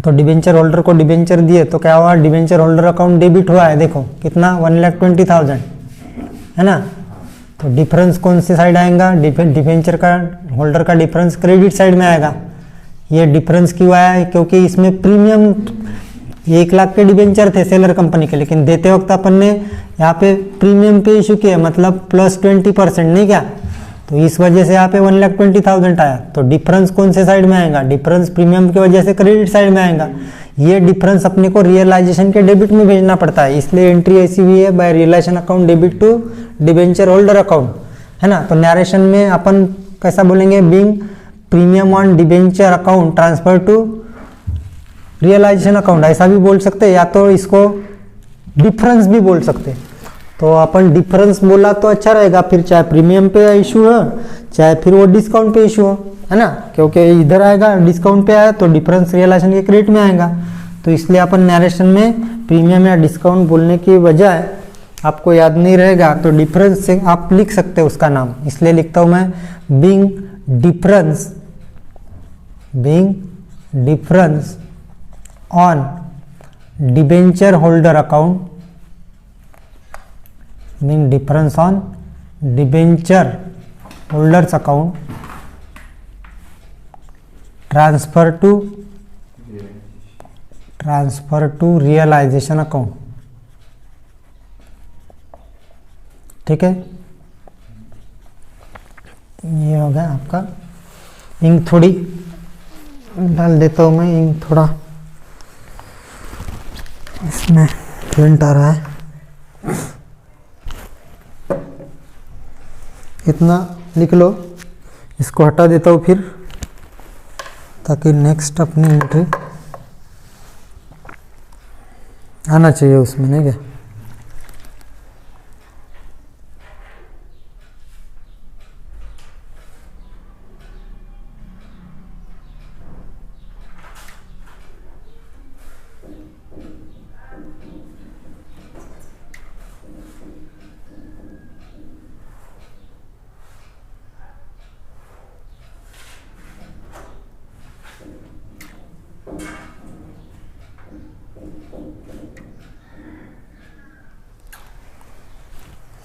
तो डिबेंचर होल्डर को डिबेंचर दिए तो क्या हुआ, डिबेंचर होल्डर अकाउंट डेबिट हुआ है, देखो कितना, 1,20,000, है ना। तो डिफरेंस कौन सी साइड आएगा, डिबेंचर का होल्डर का डिफरेंस क्रेडिट साइड में आएगा। ये डिफरेंस क्यों आया है, क्योंकि इसमें प्रीमियम 1 लाख के डिबेंचर थे सेलर कंपनी के, लेकिन देते वक्त अपन ने यहाँ पे प्रीमियम पे इशू किया, मतलब +20%, नहीं क्या, तो इस वजह से यहाँ पे 1,20,000 आया। तो डिफरेंस कौन से साइड में आएगा, डिफरेंस प्रीमियम की वजह से क्रेडिट साइड में आएगा। ये डिफरेंस अपने को रियलाइजेशन के डेबिट में भेजना पड़ता है, इसलिए एंट्री ऐसी हुई है, by realisation account debit to debenture holder account, है ना। तो नरेशन में अपन कैसा बोलेंगे, being premium on debenture account transfer to realisation account, ऐसा भी बोल सकते हैं, या तो इसको डिफरेंस भी बोल सकते हैं। तो अपन डिफरेंस बोला तो अच्छा रहेगा, फिर चाहे प्रीमियम पे इशू हो चाहे फिर वो डिस्काउंट पे इशू हो, है ना, क्योंकि इधर आएगा डिस्काउंट पे आया तो डिफरेंस रियलाइजेशन के क्रेडिट में आएगा। तो इसलिए अपन नरेशन में प्रीमियम या डिस्काउंट बोलने की बजाय, आपको याद नहीं रहेगा तो डिफरेंस से आप लिख सकते हो उसका नाम, इसलिए लिखता हूं मैं, being difference on debenture holder account, being difference on debenture holders account transfer to realisation account. ठीक है, ये हो गया आपका। इंक थोड़ी डाल देता हूँ मैं, इंक थोड़ा इसमें प्रिंट आ रहा है, इतना लिख लो, इसको हटा देता हूँ फिर, ताकि नेक्स्ट अपनी एंट्री आना चाहिए उसमें, नहीं क्या।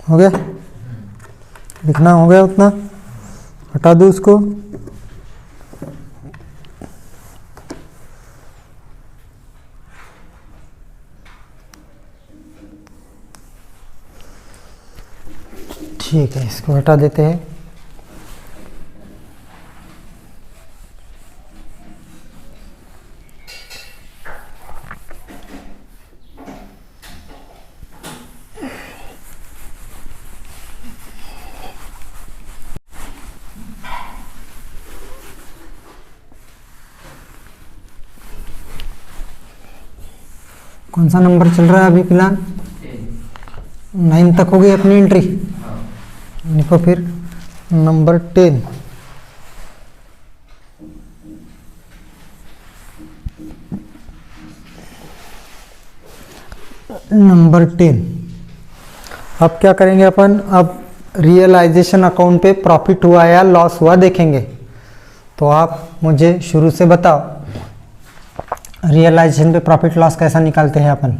हो गया, लिखना हो गया उतना, हटा दो उसको। ठीक है, इसको हटा देते हैं। कौन सा नंबर चल रहा है अभी फिलहाल? 9 तक हो गई अपनी एंट्री। लिखो फिर नंबर 10। नंबर 10। अब क्या करेंगे अपन? अब रियलाइजेशन अकाउंट पे प्रॉफिट हुआ या लॉस हुआ देखेंगे। तो आप मुझे शुरू से बताओ, रियलाइजेशन पे प्रॉफिट लॉस कैसा निकालते हैं अपन?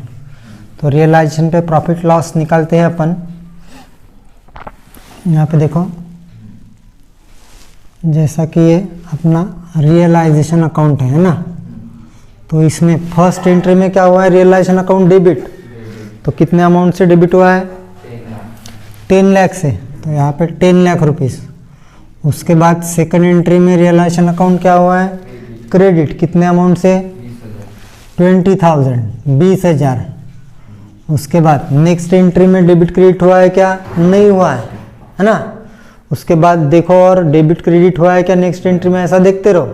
तो रियलाइजेशन पे प्रॉफिट लॉस निकालते हैं अपन, यहाँ पे देखो, जैसा कि ये अपना रियलाइजेशन अकाउंट है ना, तो इसमें फर्स्ट एंट्री में क्या हुआ है? Realisation account debit. तो कितने अमाउंट से डेबिट हुआ है? 10 लाख से, तो यहाँ पे 10 लाख रुपीस। उसके बाद सेकंड एंट्री में रियलाइजेशन अकाउंट क्या हुआ है? क्रेडिट। कितने अमाउंट से? 20,000, 20,000। उसके बाद नेक्स्ट एंट्री में डेबिट क्रेडिट हुआ है क्या? नहीं हुआ है ना। उसके बाद देखो और डेबिट क्रेडिट हुआ है क्या नेक्स्ट एंट्री में, ऐसा देखते रहो।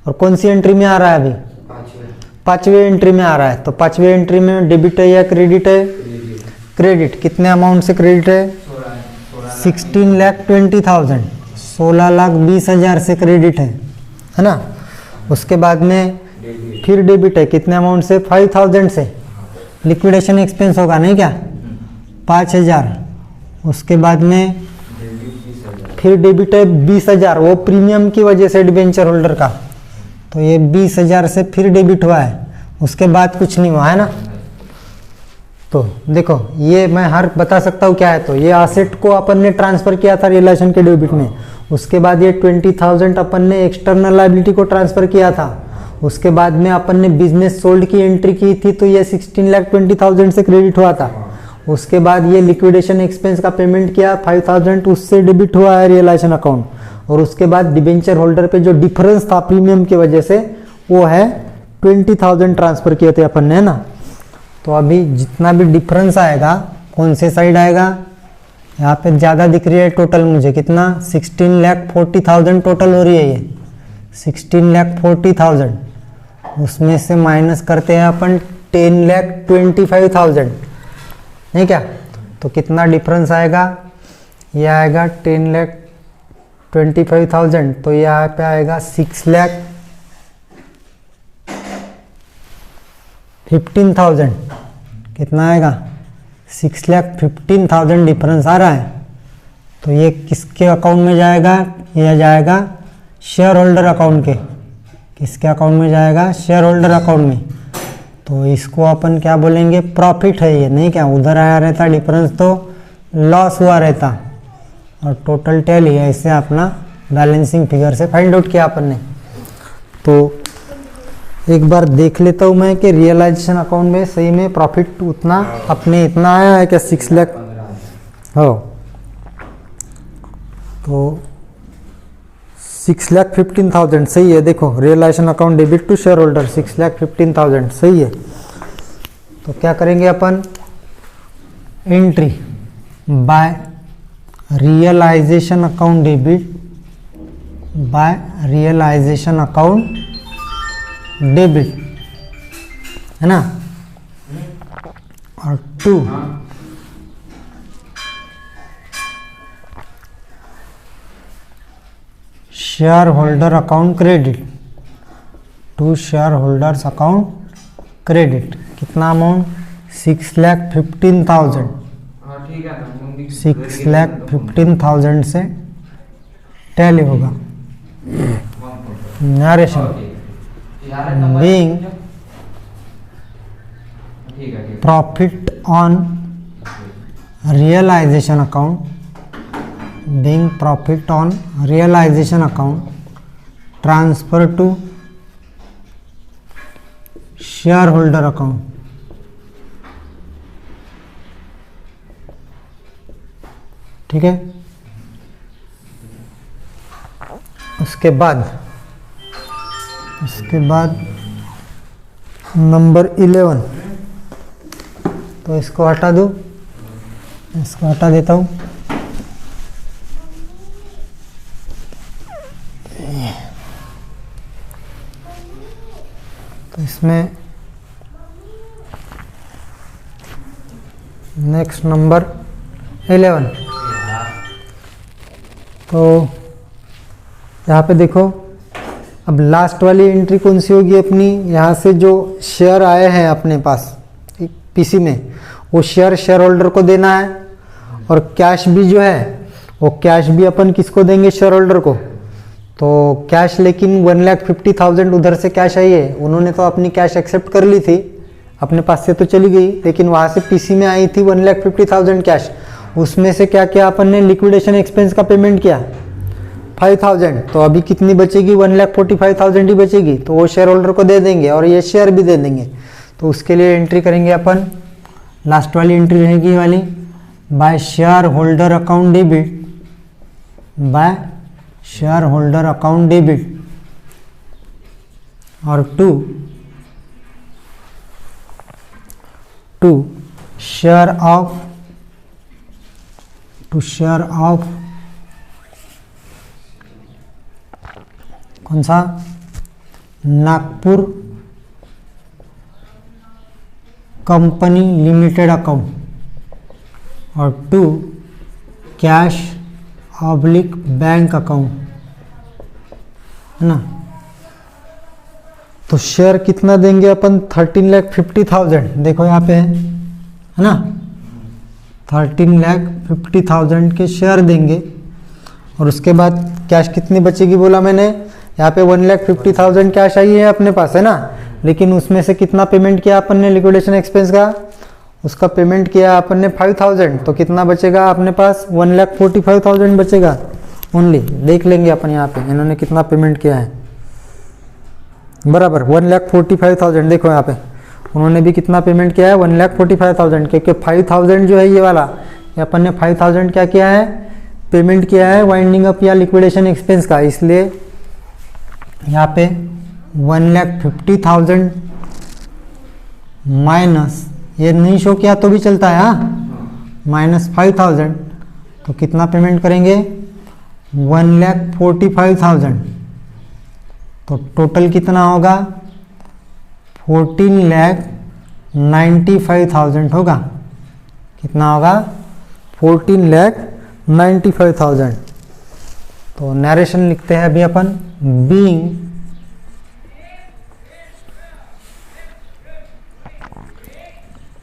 और कौन सी एंट्री में आ रहा है अभी? पांचवी एंट्री में आ रहा है। तो पांचवी एंट्री में डेबिट है या क्रेडिट है? क्रेडिट। कितने अमाउंट से क्रेडिट है? 16,20,000, 16,20,000 से क्रेडिट है ना। उसके बाद में फिर डेबिट है, कितने अमाउंट से? 5,000 से। लिक्विडेशन एक्सपेंस होगा नहीं क्या? 5,000। उसके बाद में फिर डेबिट है 20,000, वो प्रीमियम की वजह से डिबेंचर होल्डर का। तो ये 20,000 से फिर डेबिट हुआ है। उसके बाद कुछ नहीं हुआ है ना। तो देखो, ये मैं हर बता सकता हूँ क्या है। तो ये एसेट को अपन ने ट्रांसफर किया था रियलाइजेशन के डेबिट में। उसके बाद ये 20,000 अपन ने एक्सटर्नल लायबिलिटी को ट्रांसफर किया था। उसके बाद में अपन ने बिजनेस सोल्ड की एंट्री की थी, तो ये 16,20,000 से क्रेडिट हुआ था। उसके बाद ये लिक्विडेशन एक्सपेंस का पेमेंट किया 5,000, उससे डेबिट हुआ है रियलाइजेशन अकाउंट। और उसके बाद डिबेंचर होल्डर पे जो डिफरेंस था प्रीमियम की वजह से, वो है 20,000 ट्रांसफर किए थे अपन ने ना। तो अभी जितना भी डिफरेंस आएगा, कौन से साइड आएगा? यहाँ पे ज़्यादा दिख रही है टोटल मुझे, कितना? 16,40,000 टोटल हो रही है ये, 16,40,000। उसमें से माइनस करते हैं अपन 10,25,000, नहीं क्या? तो कितना डिफरेंस आएगा? ये आएगा 10,25,000। तो यहाँ पे आएगा 6,15,000। कितना आएगा? 6,15,000 डिफरेंस आ रहा है। तो ये किसके अकाउंट में जाएगा? यह जाएगा शेयर होल्डर अकाउंट के। किसके अकाउंट में जाएगा? शेयर होल्डर अकाउंट में। तो इसको अपन क्या बोलेंगे? प्रॉफिट है ये, नहीं क्या? उधर आया रहता डिफरेंस तो लॉस हुआ रहता। और टोटल टैली ऐसे अपना बैलेंसिंग फिगर से फाइंड आउट किया अपन ने। तो एक बार देख लेता हूँ मैं कि रियलाइजेशन अकाउंट में सही में प्रॉफिट उतना अपने इतना आया है क्या? 6 लाख हो। तो 6,15,000 सही है। देखो, realisation account debit to share holder 6,15,000 सही है। तो क्या करेंगे अपन? Entry by realisation account debit by realisation account debit, है ना। और 2 share holder account credit, 2 share holders account credit. कितना अमाउंट? 6,15,000। 6,15,000 से टैली होगा। Narration being profit on realisation account, being profit on realization account transfer to shareholder account। ठीक है। उसके बाद नंबर 11, तो इसको हटा दो, इसको हटा देता हूँ। तो इसमें नेक्स्ट नंबर 11, तो यहाँ पे देखो, अब लास्ट वाली एंट्री कौन सी होगी अपनी, यहाँ से जो शेयर आए हैं अपने पास पीसी में, वो शेयर होल्डर को देना है, और कैश भी जो है वो कैश भी अपन किसको देंगे, शेयर होल्डर को। तो कैश, लेकिन 1,50,000 उधर से कैश आई है, उन्होंने तो अपनी कैश एक्सेप्ट कर ली थी, अपने पास से तो चली गई, लेकिन वहाँ से पीसी में आई थी 1,50,000 कैश। उसमें से क्या किया अपन ने, लिक्विडेशन एक्सपेंस का पेमेंट किया 5,000, तो अभी कितनी बचेगी, 1,45,000 ही बचेगी, तो वो शेयर होल्डर को दे देंगे और ये शेयर भी दे देंगे। तो उसके लिए एंट्री करेंगे अपन, लास्ट वाली एंट्री रहेगी वाली, by share holder account debit, by share holder account debit, और टू शेयर ऑफ कौन सा, नागपुर कंपनी लिमिटेड अकाउंट, और to cash oblique bank account, है ना। तो शेयर कितना देंगे अपन, 13,50,000, देखो यहाँ पे है ना, 13,50,000 के शेयर देंगे। और उसके बाद कैश कितनी बचेगी बोला मैंने, यहाँ पे 1,50,000 कैश आई है अपने पास, है ना, लेकिन उसमें से कितना पेमेंट किया अपन ने लिक्विडेशन एक्सपेंस का, उसका पेमेंट किया अपन ने 5,000, तो कितना बचेगा अपने पास, 1,45,000 बचेगा ओनली। देख लेंगे अपन यहाँ पे इन्होंने कितना पेमेंट किया है, बराबर 1,45,000। देखो यहाँ पे उन्होंने भी कितना पेमेंट किया है, 1,45,000, क्योंकि 5,000 जो है ये वाला, ये अपन ने 5,000 क्या किया है, पेमेंट किया है वाइंडिंग अप या लिक्विडेशन एक्सपेंस का, इसलिए यहाँ पे 1,50,000 माइनस, ये नहीं शो किया तो भी चलता है, हाँ, माइनस 5,000, तो कितना पेमेंट करेंगे, 1,45,000। तो टोटल कितना होगा, 14,95,000 होगा। कितना होगा, 14,95,000। तो नरेशन लिखते हैं अभी अपन, being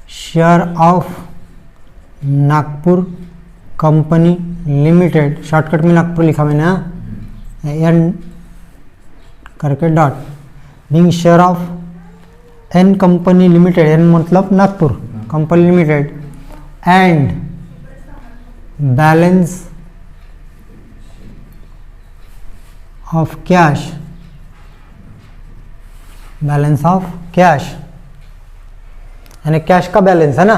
share of Nagpur company limited, shortcut में नागपुर लिखा मैंने, हाँ, एन करके dot, being share of N company limited, N मतलब Nagpur company limited, and balance of cash, balance of cash यानी कैश का बैलेंस है ना,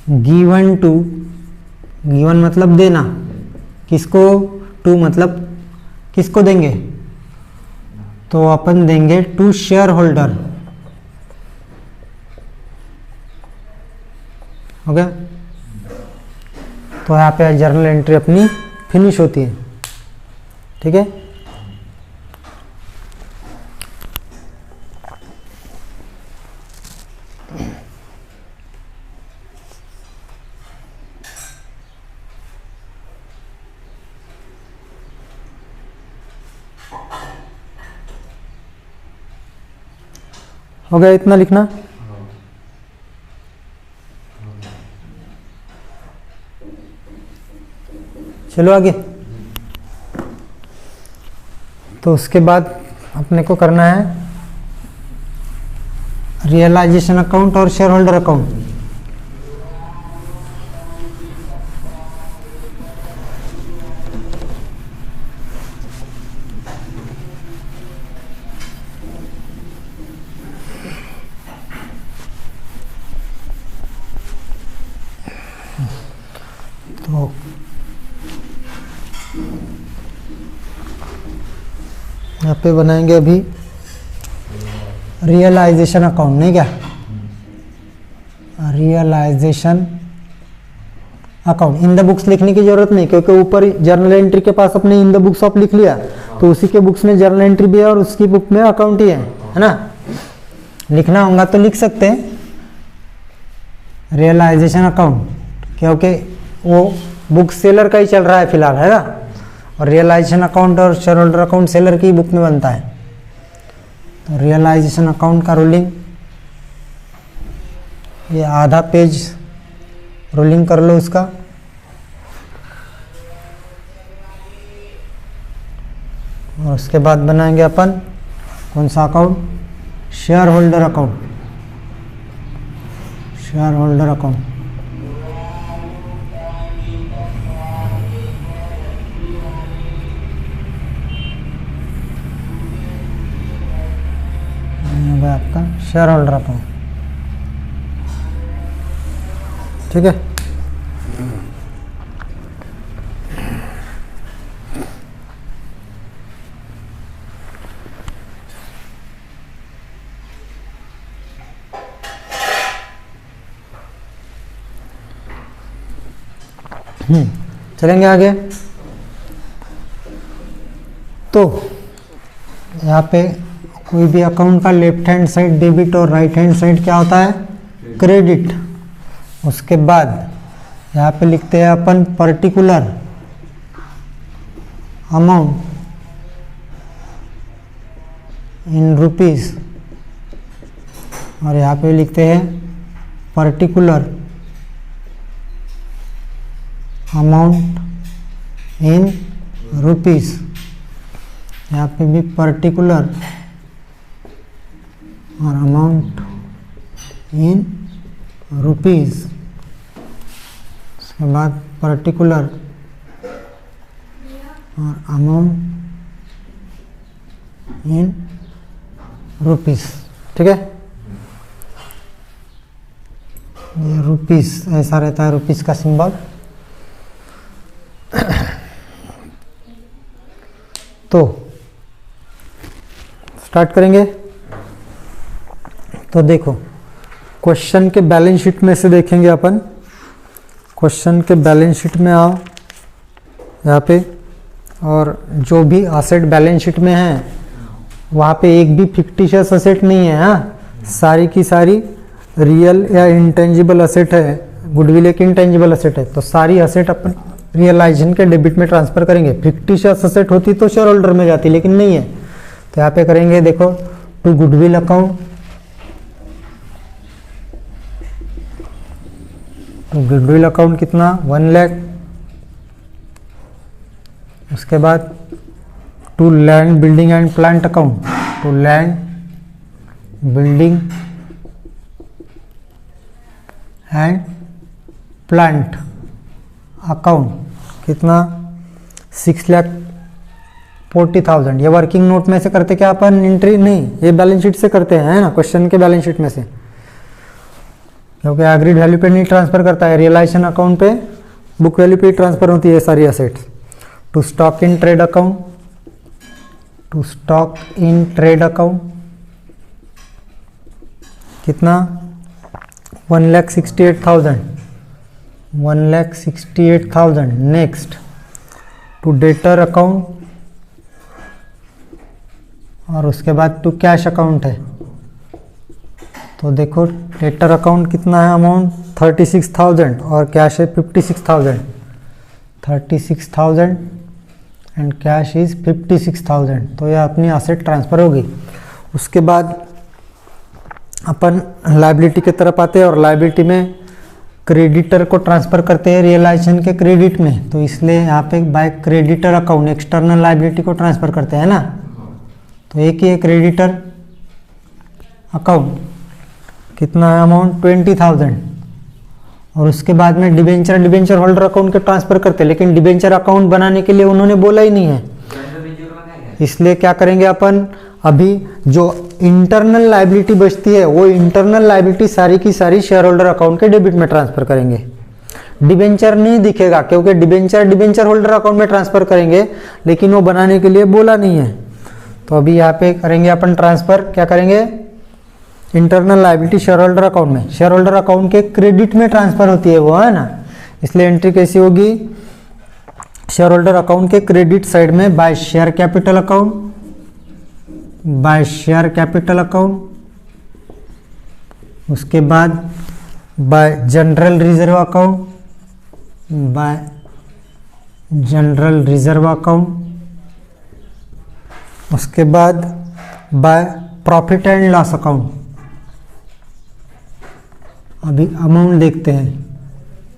गिवन टू, गिवन मतलब देना, किसको, टू मतलब किसको देंगे, तो अपन देंगे टू शेयर होल्डर, हो गया। तो यहाँ पे जर्नल एंट्री अपनी फिनिश होती है, ठीक है। हो गया इतना लिखना, चलो आगे। तो उसके बाद अपने को करना है रियलाइजेशन अकाउंट और शेयर होल्डर अकाउंट। तो यहाँ पे बनाएंगे अभी रियलाइजेशन अकाउंट, नहीं क्या, realisation account. In the books लिखने की जरूरत नहीं, क्योंकि ऊपर जर्नल एंट्री के पास अपने इन द बुक्स ऑफ लिख लिया, तो उसी के बुक्स में जर्नल एंट्री भी है और उसकी बुक में अकाउंट ही है ना। लिखना होगा तो लिख सकते हैं रियलाइजेशन अकाउंट, क्योंकि वो बुक सेलर का ही चल रहा है फिलहाल, है ना। और रियलाइजेशन अकाउंट और शेयर होल्डर अकाउंट सेलर की बुक में बनता है। तो रियलाइजेशन अकाउंट का रोलिंग, ये आधा पेज रोलिंग कर लो उसका। और उसके बाद बनाएंगे अपन कौन सा account, share holder account, share holder account. आपका शेयर होल्डर अकाउंट, ठीक है। चलेंगे आगे। तो यहाँ पे कोई भी अकाउंट का लेफ्ट हैंड साइड डेबिट और राइट हैंड साइड क्या होता है, क्रेडिट। उसके बाद यहाँ पे लिखते हैं अपन पर्टिकुलर अमाउंट इन रुपीस, और यहाँ पे लिखते हैं पर्टिकुलर अमाउंट इन रुपीस। यहाँ पे भी पर्टिकुलर और अमाउंट इन रुपीस। उसके बाद पर्टिकुलर और अमाउंट इन रुपीस, ठीक है। ये रुपीस ऐसा रहता है, रुपीस का सिंबल। तो स्टार्ट करेंगे। तो देखो क्वेश्चन के बैलेंस शीट में से देखेंगे अपन। क्वेश्चन के बैलेंस शीट में आओ यहाँ पे, और जो भी असेट बैलेंस शीट में है वहाँ पे एक भी फिक्टिशियस असेट नहीं है। हाँ, सारी की सारी रियल या इंटेंजिबल असेट है। गुडविल एक इंटेंजिबल असेट है, तो सारी असेट अपन रियलाइजेशन के डेबिट में ट्रांसफर करेंगे। फिक्टिशियस असेट होती तो शेयर होल्डर में जाती, लेकिन नहीं है, तो यहाँ पे करेंगे। देखो टू गुडविल अकाउंट, तो गुडविल अकाउंट कितना 1 लाख। उसके बाद to land building and plant account, to land building and plant account कितना 6,40,000। ये वर्किंग नोट में से करते क्या अपन एंट्री, नहीं, ये बैलेंस शीट से करते हैं, है ना, क्वेश्चन के बैलेंस शीट में से, क्योंकि एग्रीड वैल्यू पे नहीं ट्रांसफर करता है, रियलाइजेशन अकाउंट पे बुक वैल्यू पे ट्रांसफर होती है सारी assets. To stock in trade account, to stock in trade account कितना 1,68,000, 1,68,000। नेक्स्ट टू डेटर अकाउंट, और उसके बाद टू कैश अकाउंट है। तो देखो डेटर अकाउंट कितना है अमाउंट 36,000 और कैश है 56,000। 36,000 एंड कैश इज 56,000। तो यह अपनी असेट ट्रांसफर होगी। उसके बाद अपन लायबिलिटी की तरफ आते हैं, और लायबिलिटी में क्रेडिटर को ट्रांसफर करते हैं रियलाइजेशन के क्रेडिट में। तो इसलिए यहाँ पे by creditor account external liability को ट्रांसफर करते हैं ना। तो एक ही है क्रेडिटर अकाउंट, कितना है अमाउंट 20,000। और उसके बाद में डिबेंचर होल्डर अकाउंट के ट्रांसफर करते हैं, लेकिन डिबेंचर अकाउंट बनाने के लिए उन्होंने बोला ही नहीं है, इसलिए क्या करेंगे अपन, अभी जो इंटरनल लायबिलिटी बचती है वो इंटरनल लायबिलिटी सारी की सारी शेयर होल्डर अकाउंट के डेबिट में ट्रांसफर करेंगे। डिबेंचर नहीं दिखेगा, क्योंकि डिबेंचर होल्डर अकाउंट में ट्रांसफर करेंगे, लेकिन वो बनाने के लिए बोला नहीं है। तो अभी यहाँ पे करेंगे अपन ट्रांसफ़र, क्या करेंगे, internal liability share holder account में, शेयर होल्डर अकाउंट के क्रेडिट में ट्रांसफ़र होती है वो, है ना, इसलिए एंट्री कैसी होगी, शेयर होल्डर अकाउंट के क्रेडिट साइड में by share capital account, by share capital account, उसके बाद by general reserve account, by general reserve account, उसके बाद by profit and loss account. अभी अमाउंट देखते हैं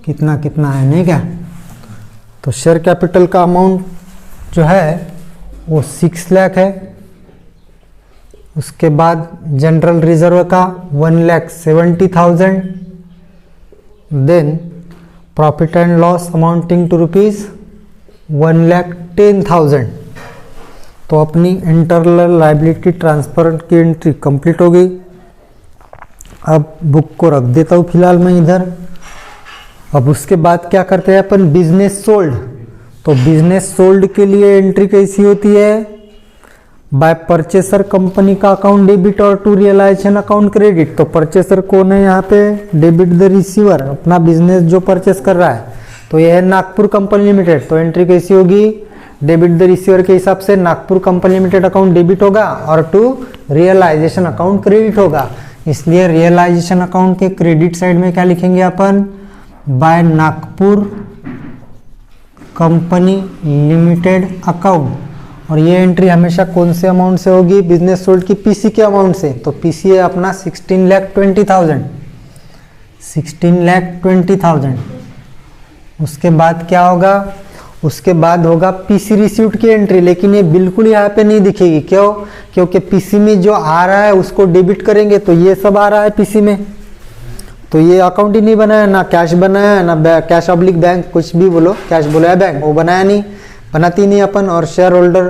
कितना कितना है, नहीं क्या, तो शेयर कैपिटल का अमाउंट जो है वो 6 लाख है, उसके बाद जनरल रिजर्व का 1,70,000, then profit and loss amounting to rupees 1,10,000। तो अपनी इंटरनल लायबिलिटी ट्रांसफर की एंट्री कंप्लीट हो गई। अब बुक को रख देता हूँ फिलहाल मैं इधर। अब उसके बाद क्या करते हैं अपन, बिजनेस सोल्ड। तो बिजनेस सोल्ड के लिए एंट्री कैसी होती है, बाय परचेसर कंपनी का अकाउंट डेबिट और टू रियलाइजेशन अकाउंट क्रेडिट। तो परचेसर कौन है यहाँ पे, डेबिट द रिसीवर, अपना बिजनेस जो परचेस कर रहा है, तो यह है नागपुर कंपनी लिमिटेड। तो एंट्री कैसी होगी, डेबिट द रिसीवर के हिसाब से Nagpur company limited account debit होगा और टू रियलाइजेशन अकाउंट क्रेडिट होगा। इसलिए रियलाइजेशन अकाउंट के क्रेडिट साइड में क्या लिखेंगे अपन, by Nagpur company limited account. और ये एंट्री हमेशा कौन से अमाउंट से होगी, बिजनेस सोल्ड की पीसी के अमाउंट से। तो पीसी है अपना 16,20,000, 16,20,000। उसके बाद क्या होगा, उसके बाद होगा पीसी रिसीव्ड की एंट्री, लेकिन ये बिल्कुल यहाँ पे नहीं दिखेगी। क्यों, क्योंकि पीसी में जो आ रहा है उसको डेबिट करेंगे, तो ये सब आ रहा है पीसी में, तो ये अकाउंट ही नहीं बनाया, ना कैश बनाया, ना कैश ऑब्लिक बैंक, कुछ भी बोलो, कैश बोला है बैंक, वो बनाया नहीं, बनाती नहीं अपन। और शेयर होल्डर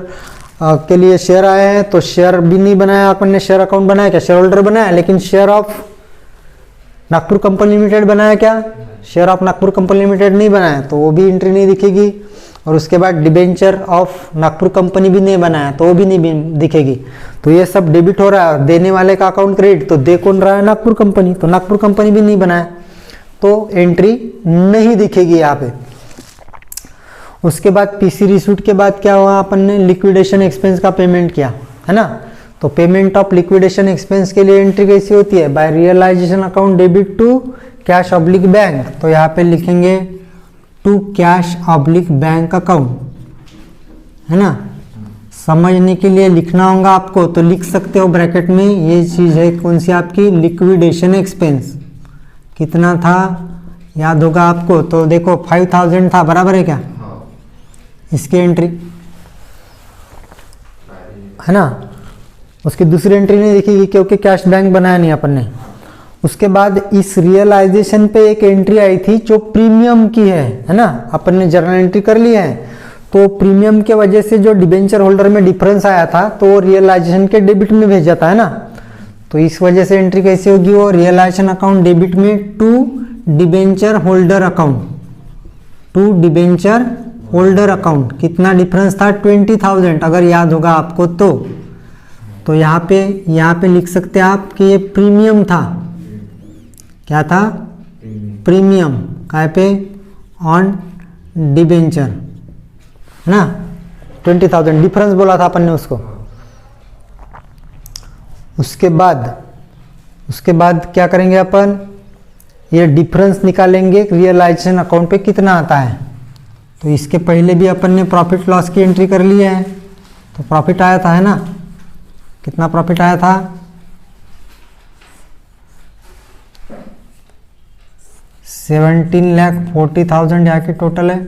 के लिए शेयर आए हैं, तो शेयर भी नहीं बनाया अपन ने, शेयर अकाउंट बनाया क्या, शेयर होल्डर बनाया, लेकिन share of Nagpur company limited बनाया क्या, share of Nagpur company limited नहीं बनाया, तो वो भी एंट्री नहीं दिखेगी। और उसके बाद डिबेंचर ऑफ नागपुर कंपनी भी नहीं बनाया, तो वो भी नहीं दिखेगी। तो ये सब डेबिट हो रहा है, देने वाले का अकाउंट क्रेडिट, तो दे कौन रहा है, नागपुर कंपनी, तो नागपुर कंपनी भी नहीं बनाया, तो एंट्री नहीं दिखेगी यहाँ पे। उसके बाद पीसी रिसीव्ड के बाद क्या हुआ, अपन ने लिक्विडेशन एक्सपेंस का पेमेंट किया, है ना। तो पेमेंट ऑफ लिक्विडेशन एक्सपेंस के लिए एंट्री कैसी होती है, by realisation account debit to cash oblique bank. तो यहाँ पे लिखेंगे to cash oblique bank account, है ना। समझने के लिए लिखना होगा आपको, तो लिख सकते हो ब्रैकेट में, ये चीज़ है कौन सी आपकी, लिक्विडेशन एक्सपेंस। कितना था याद होगा आपको, तो देखो 5,000 था, बराबर है क्या, इसकी एंट्री, है ना। उसकी दूसरी एंट्री नहीं दिखेगी क्योंकि कैश बैंक बनाया नहीं अपन ने। उसके बाद इस रियलाइजेशन पे एक एंट्री आई थी जो प्रीमियम की है ना, अपन ने जर्नल एंट्री कर ली है। तो प्रीमियम के वजह से जो डिबेंचर होल्डर में डिफरेंस आया था, तो रियलाइजेशन के डेबिट में भेज जाता है ना। तो इस वजह से एंट्री कैसी होगी, वो रियलाइजेशन अकाउंट डेबिट में to debenture holder account, to debenture holder account. कितना डिफरेंस था, 20,000, अगर याद होगा आपको तो यहाँ पे लिख सकते हैं आप कि ये प्रीमियम था। क्या था, प्रीमियम काय पे, ऑन डिबेंचर, है ना। 20,000 डिफरेंस बोला था अपन ने उसको। उसके बाद क्या करेंगे अपन, ये डिफरेंस निकालेंगे रियलाइजेशन अकाउंट पे कितना आता है। तो इसके पहले भी अपन ने प्रॉफिट लॉस की एंट्री कर ली है, तो प्रॉफिट आया था, है ना। कितना प्रॉफिट आया था, 17,40,000 यहाँ की टोटल है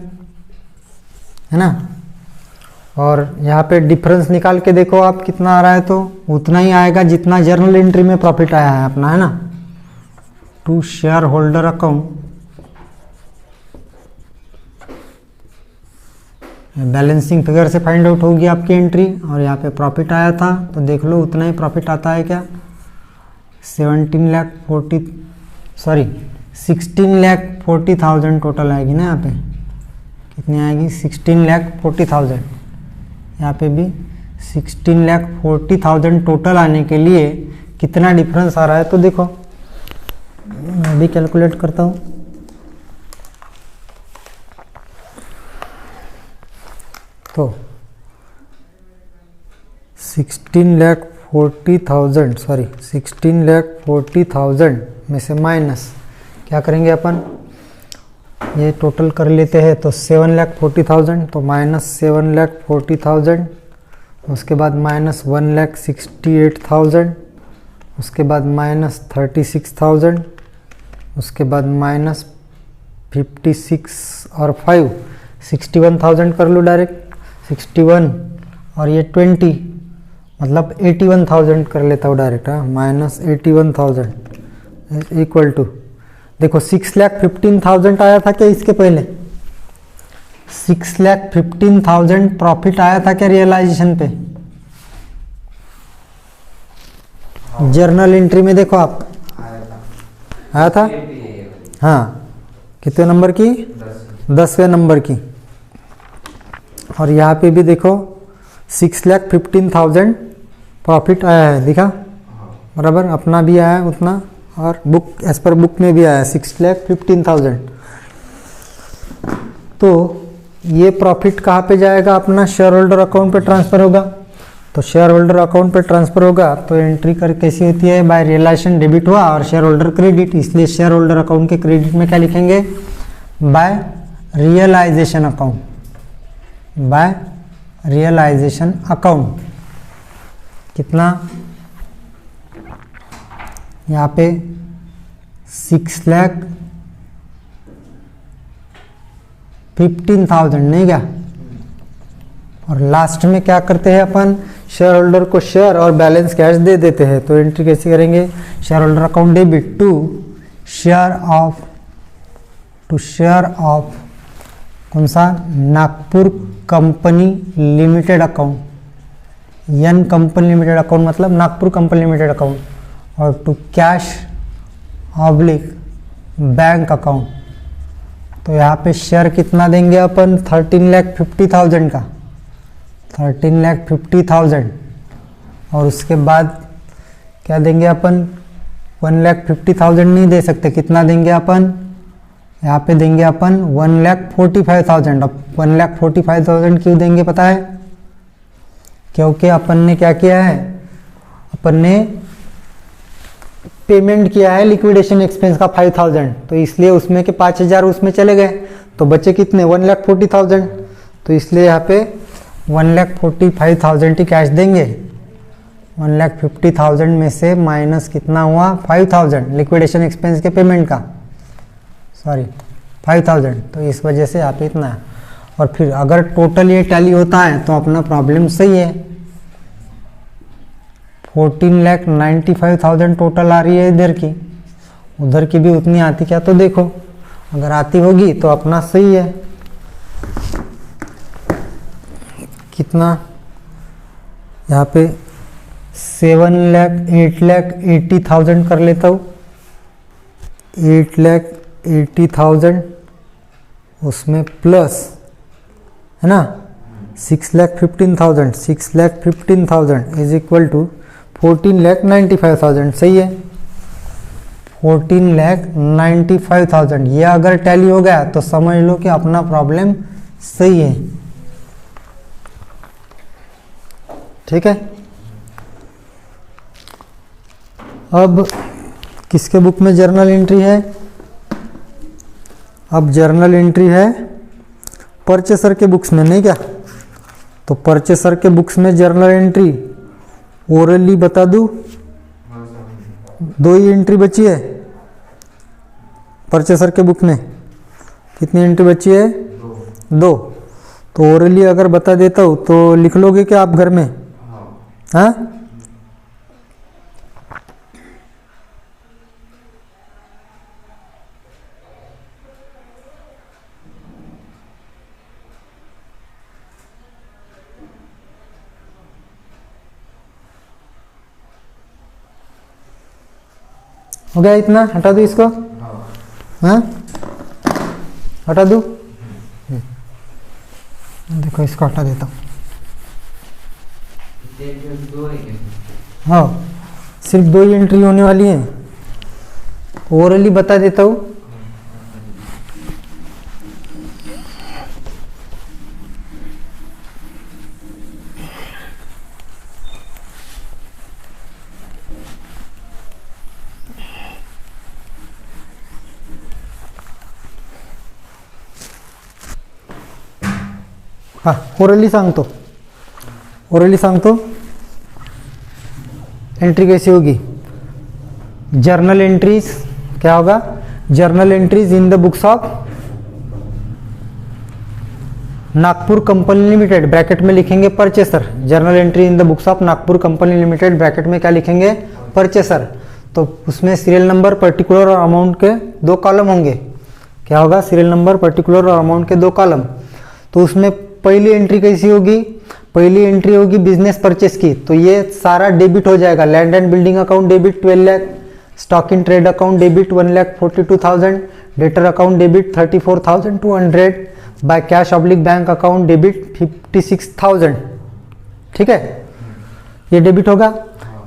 ना। और यहाँ पे डिफरेंस निकाल के देखो आप कितना आ रहा है, तो उतना ही आएगा जितना जर्नल एंट्री में प्रॉफिट आया है अपना, है ना। To share holder account, balancing figure से फाइंड आउट होगी आपकी एंट्री। और यहाँ पे प्रॉफिट आया था, तो देख लो उतना ही प्रॉफिट आता है क्या, 16,40,000 टोटल आएगी ना। यहाँ पे कितनी आएगी, 16,40,000। यहाँ पे भी 16,40,000 टोटल आने के लिए कितना डिफरेंस आ रहा है, तो देखो मैं भी कैलकुलेट करता हूँ। तो 16,40,000 में से माइनस क्या करेंगे अपन, ये टोटल कर लेते हैं तो 7,40,000, तो माइनस 7,40,000, उसके बाद माइनस 1,68,000, उसके बाद माइनस 36,000, उसके बाद माइनस 56 और 5 61,000 कर लो डायरेक्ट, 61 और ये 20 मतलब 81,000 कर लेता हूँ डायरेक्ट। हाँ, माइनस 81,000 इक्वल टू, देखो 6,15,000 आया था क्या इसके पहले, 6,15,000 प्रॉफिट आया था क्या रियलाइजेशन पे, जर्नल एंट्री में देखो आप आया था। हाँ, कितने नंबर की, 10वें नंबर की। और यहाँ पे भी देखो 6,15,000 प्रॉफिट आया है, दिखा बराबर, अपना भी आया है उतना, और बुक एज पर बुक में भी आया है 6,15,000। तो ये प्रॉफिट कहाँ पे जाएगा, अपना शेयर होल्डर अकाउंट पे ट्रांसफ़र होगा। तो शेयर होल्डर अकाउंट पे ट्रांसफ़र होगा तो एंट्री कर कैसी होती है, बाय रियलाइजेशन डेबिट हुआ और शेयर होल्डर क्रेडिट, इसलिए शेयर होल्डर अकाउंट के क्रेडिट में क्या लिखेंगे, by realisation account, by realisation account. कितना यहाँ पे 6,15,000 नहीं क्या, और लास्ट में क्या करते हैं अपन, शेयर होल्डर को शेयर और बैलेंस कैश दे देते हैं। तो एंट्री कैसे करेंगे, share holder account debit to share of कौन सा, Nagpur company limited account, N company limited account मतलब नागपुर कंपनी लिमिटेड अकाउंट, और to cash oblique bank account. तो यहाँ पे शेयर कितना देंगे अपन, 13,50,000 का, 13,50,000, और उसके बाद क्या देंगे अपन, 1,50,000 नहीं दे सकते, कितना देंगे अपन, यहाँ पे देंगे अपन 1,45,000। अब 1,45,000 क्यों देंगे पता है, क्योंकि अपन ने क्या किया है, अपन ने पेमेंट किया है लिक्विडेशन एक्सपेंस का 5,000, तो इसलिए उसमें के 5,000 उसमें चले गए, तो बचे कितने 1,40,000। तो इसलिए यहाँ पे 1,45,000 ही कैश देंगे। 1,50,000 में से माइनस कितना हुआ, 5,000 लिक्विडेशन एक्सपेंस के पेमेंट का, सॉरी 5,000, तो इस वजह से यहाँ पे इतना है। और फिर अगर टोटल ये टैली होता है तो अपना प्रॉब्लम सही है। 14,95,000 टोटल आ रही है इधर की, उधर की भी उतनी आती क्या, तो देखो अगर आती होगी तो अपना सही है। कितना यहाँ पे 8,80,000 कर लेता हूँ, 8,80,000 उसमें प्लस है ना 6,15,000 इज इक्वल टू 14,95,000, सही है। 14,95,000 ये अगर टैली हो गया तो समझ लो कि अपना प्रॉब्लम सही है, ठीक है। अब किसके बुक में जर्नल एंट्री है, अब जर्नल एंट्री है परचेसर के बुक्स में, नहीं क्या, तो परचेसर के बुक्स में जर्नल एंट्री ओरली बता दूं, 2 ही एंट्री बची है परचेसर के बुक में, कितनी एंट्री बची है, 2। तो ओरली अगर बता देता हूँ तो लिख लोगे क्या आप घर में, हाँ, हो गया इतना, हटा दो इसको, हाँ हटा दो, देखो इसको हटा देता हूँ। हाँ, सिर्फ 2 ही एंट्री होने वाली है। ओरली बता देता हूँ। हाँ, ओरली सांगतो एंट्री कैसी होगी। जर्नल एंट्रीज क्या होगा, journal entries in the books of Nagpur company limited, bracket में लिखेंगे purchaser. Journal entry in the books of Nagpur company limited, bracket में क्या लिखेंगे, परचेसर। तो उसमें सीरियल नंबर, पर्टिकुलर और अमाउंट के 2 कॉलम होंगे। क्या होगा, सीरियल नंबर, पर्टिकुलर और अमाउंट के 2 कॉलम। तो उसमें पहली एंट्री कैसी होगी, पहली एंट्री होगी बिजनेस परचेस की। तो ये सारा डेबिट हो जाएगा। Land and building account debit 12 lakh, stock in trade account debit 1,42,000, debtor account debit 34,200, by cash oblique bank account debit 56,000। ठीक है, ये डेबिट होगा।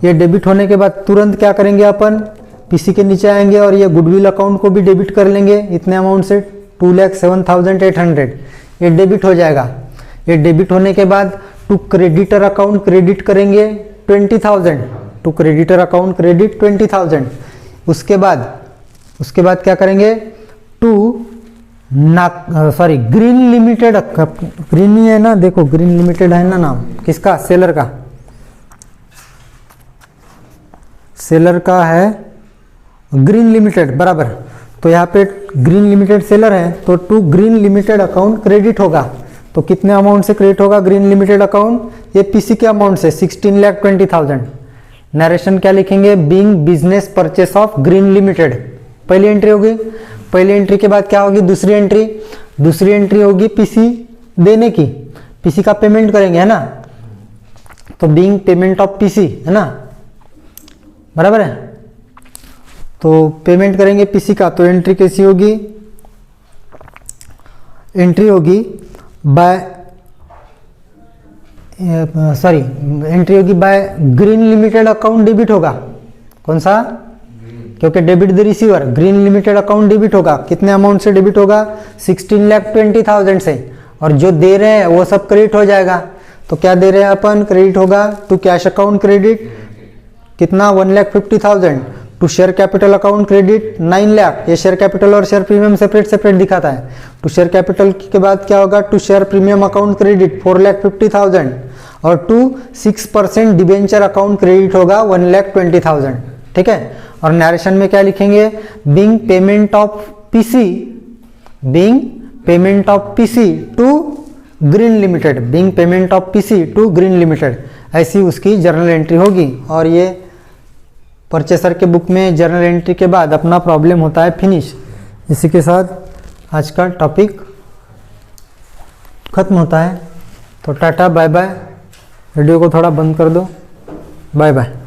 ये डेबिट होने के बाद तुरंत क्या करेंगे अपन, पीसी के नीचे आएंगे और ये गुडविल अकाउंट को भी डेबिट कर लेंगे इतने अमाउंट से 2,07,800। ये डेबिट हो जाएगा। ये डेबिट होने के बाद टू क्रेडिटर अकाउंट क्रेडिट करेंगे 20,000, टू क्रेडिटर अकाउंट क्रेडिट 20,000। उसके बाद क्या करेंगे, टू ग्रीन लिमिटेड, ग्रीन ही है ना, देखो ग्रीन लिमिटेड है ना नाम किसका, सेलर का, सेलर का है ग्रीन लिमिटेड, बराबर। तो यहाँ पे ग्रीन लिमिटेड सेलर है, तो to Green limited account credit होगा। तो कितने अमाउंट से क्रेडिट होगा ग्रीन लिमिटेड अकाउंट, ये पीसी के अमाउंट से 16,20,000। नरेशन क्या लिखेंगे, being business purchase of Green limited, पहली एंट्री होगी। पहली एंट्री के बाद क्या होगी, दूसरी एंट्री, दूसरी एंट्री होगी पीसी देने की, पीसी का पेमेंट करेंगे, है ना। तो बीइंग पेमेंट ऑफ पीसी, है ना, बराबर है। तो पेमेंट करेंगे पीसी का। तो एंट्री कैसी होगी, एंट्री होगी एंट्री होगी by green limited account debit होगा। कौन सा, क्योंकि debit the receiver, green limited account debit होगा। कितने अमाउंट से डेबिट होगा, 16,20,000 से। और जो दे रहे हैं वो सब क्रेडिट हो जाएगा। तो क्या दे रहे हैं अपन, क्रेडिट होगा टू कैश अकाउंट क्रेडिट कितना, 1,50,000, टू share capital account credit 9 lakh. ये शेयर कैपिटल और शेयर प्रीमियम सेपरेट दिखाता है। टू शेयर कैपिटल के बाद क्या होगा, to share premium account credit 4,50,000 और टू 6% डिबेंचर अकाउंट क्रेडिट होगा 1,20,000। ठीक है। और नरेशन में क्या लिखेंगे, being payment of PC, being payment of PC to Green limited, being payment of PC to Green limited, ऐसी उसकी जर्नल एंट्री होगी। और ये परचेसर के बुक में जर्नल एंट्री के बाद अपना प्रॉब्लम होता है फिनिश। इसी के साथ आज का टॉपिक खत्म होता है। तो टाटा बाय बाय, वीडियो को थोड़ा बंद कर दो, बाय बाय।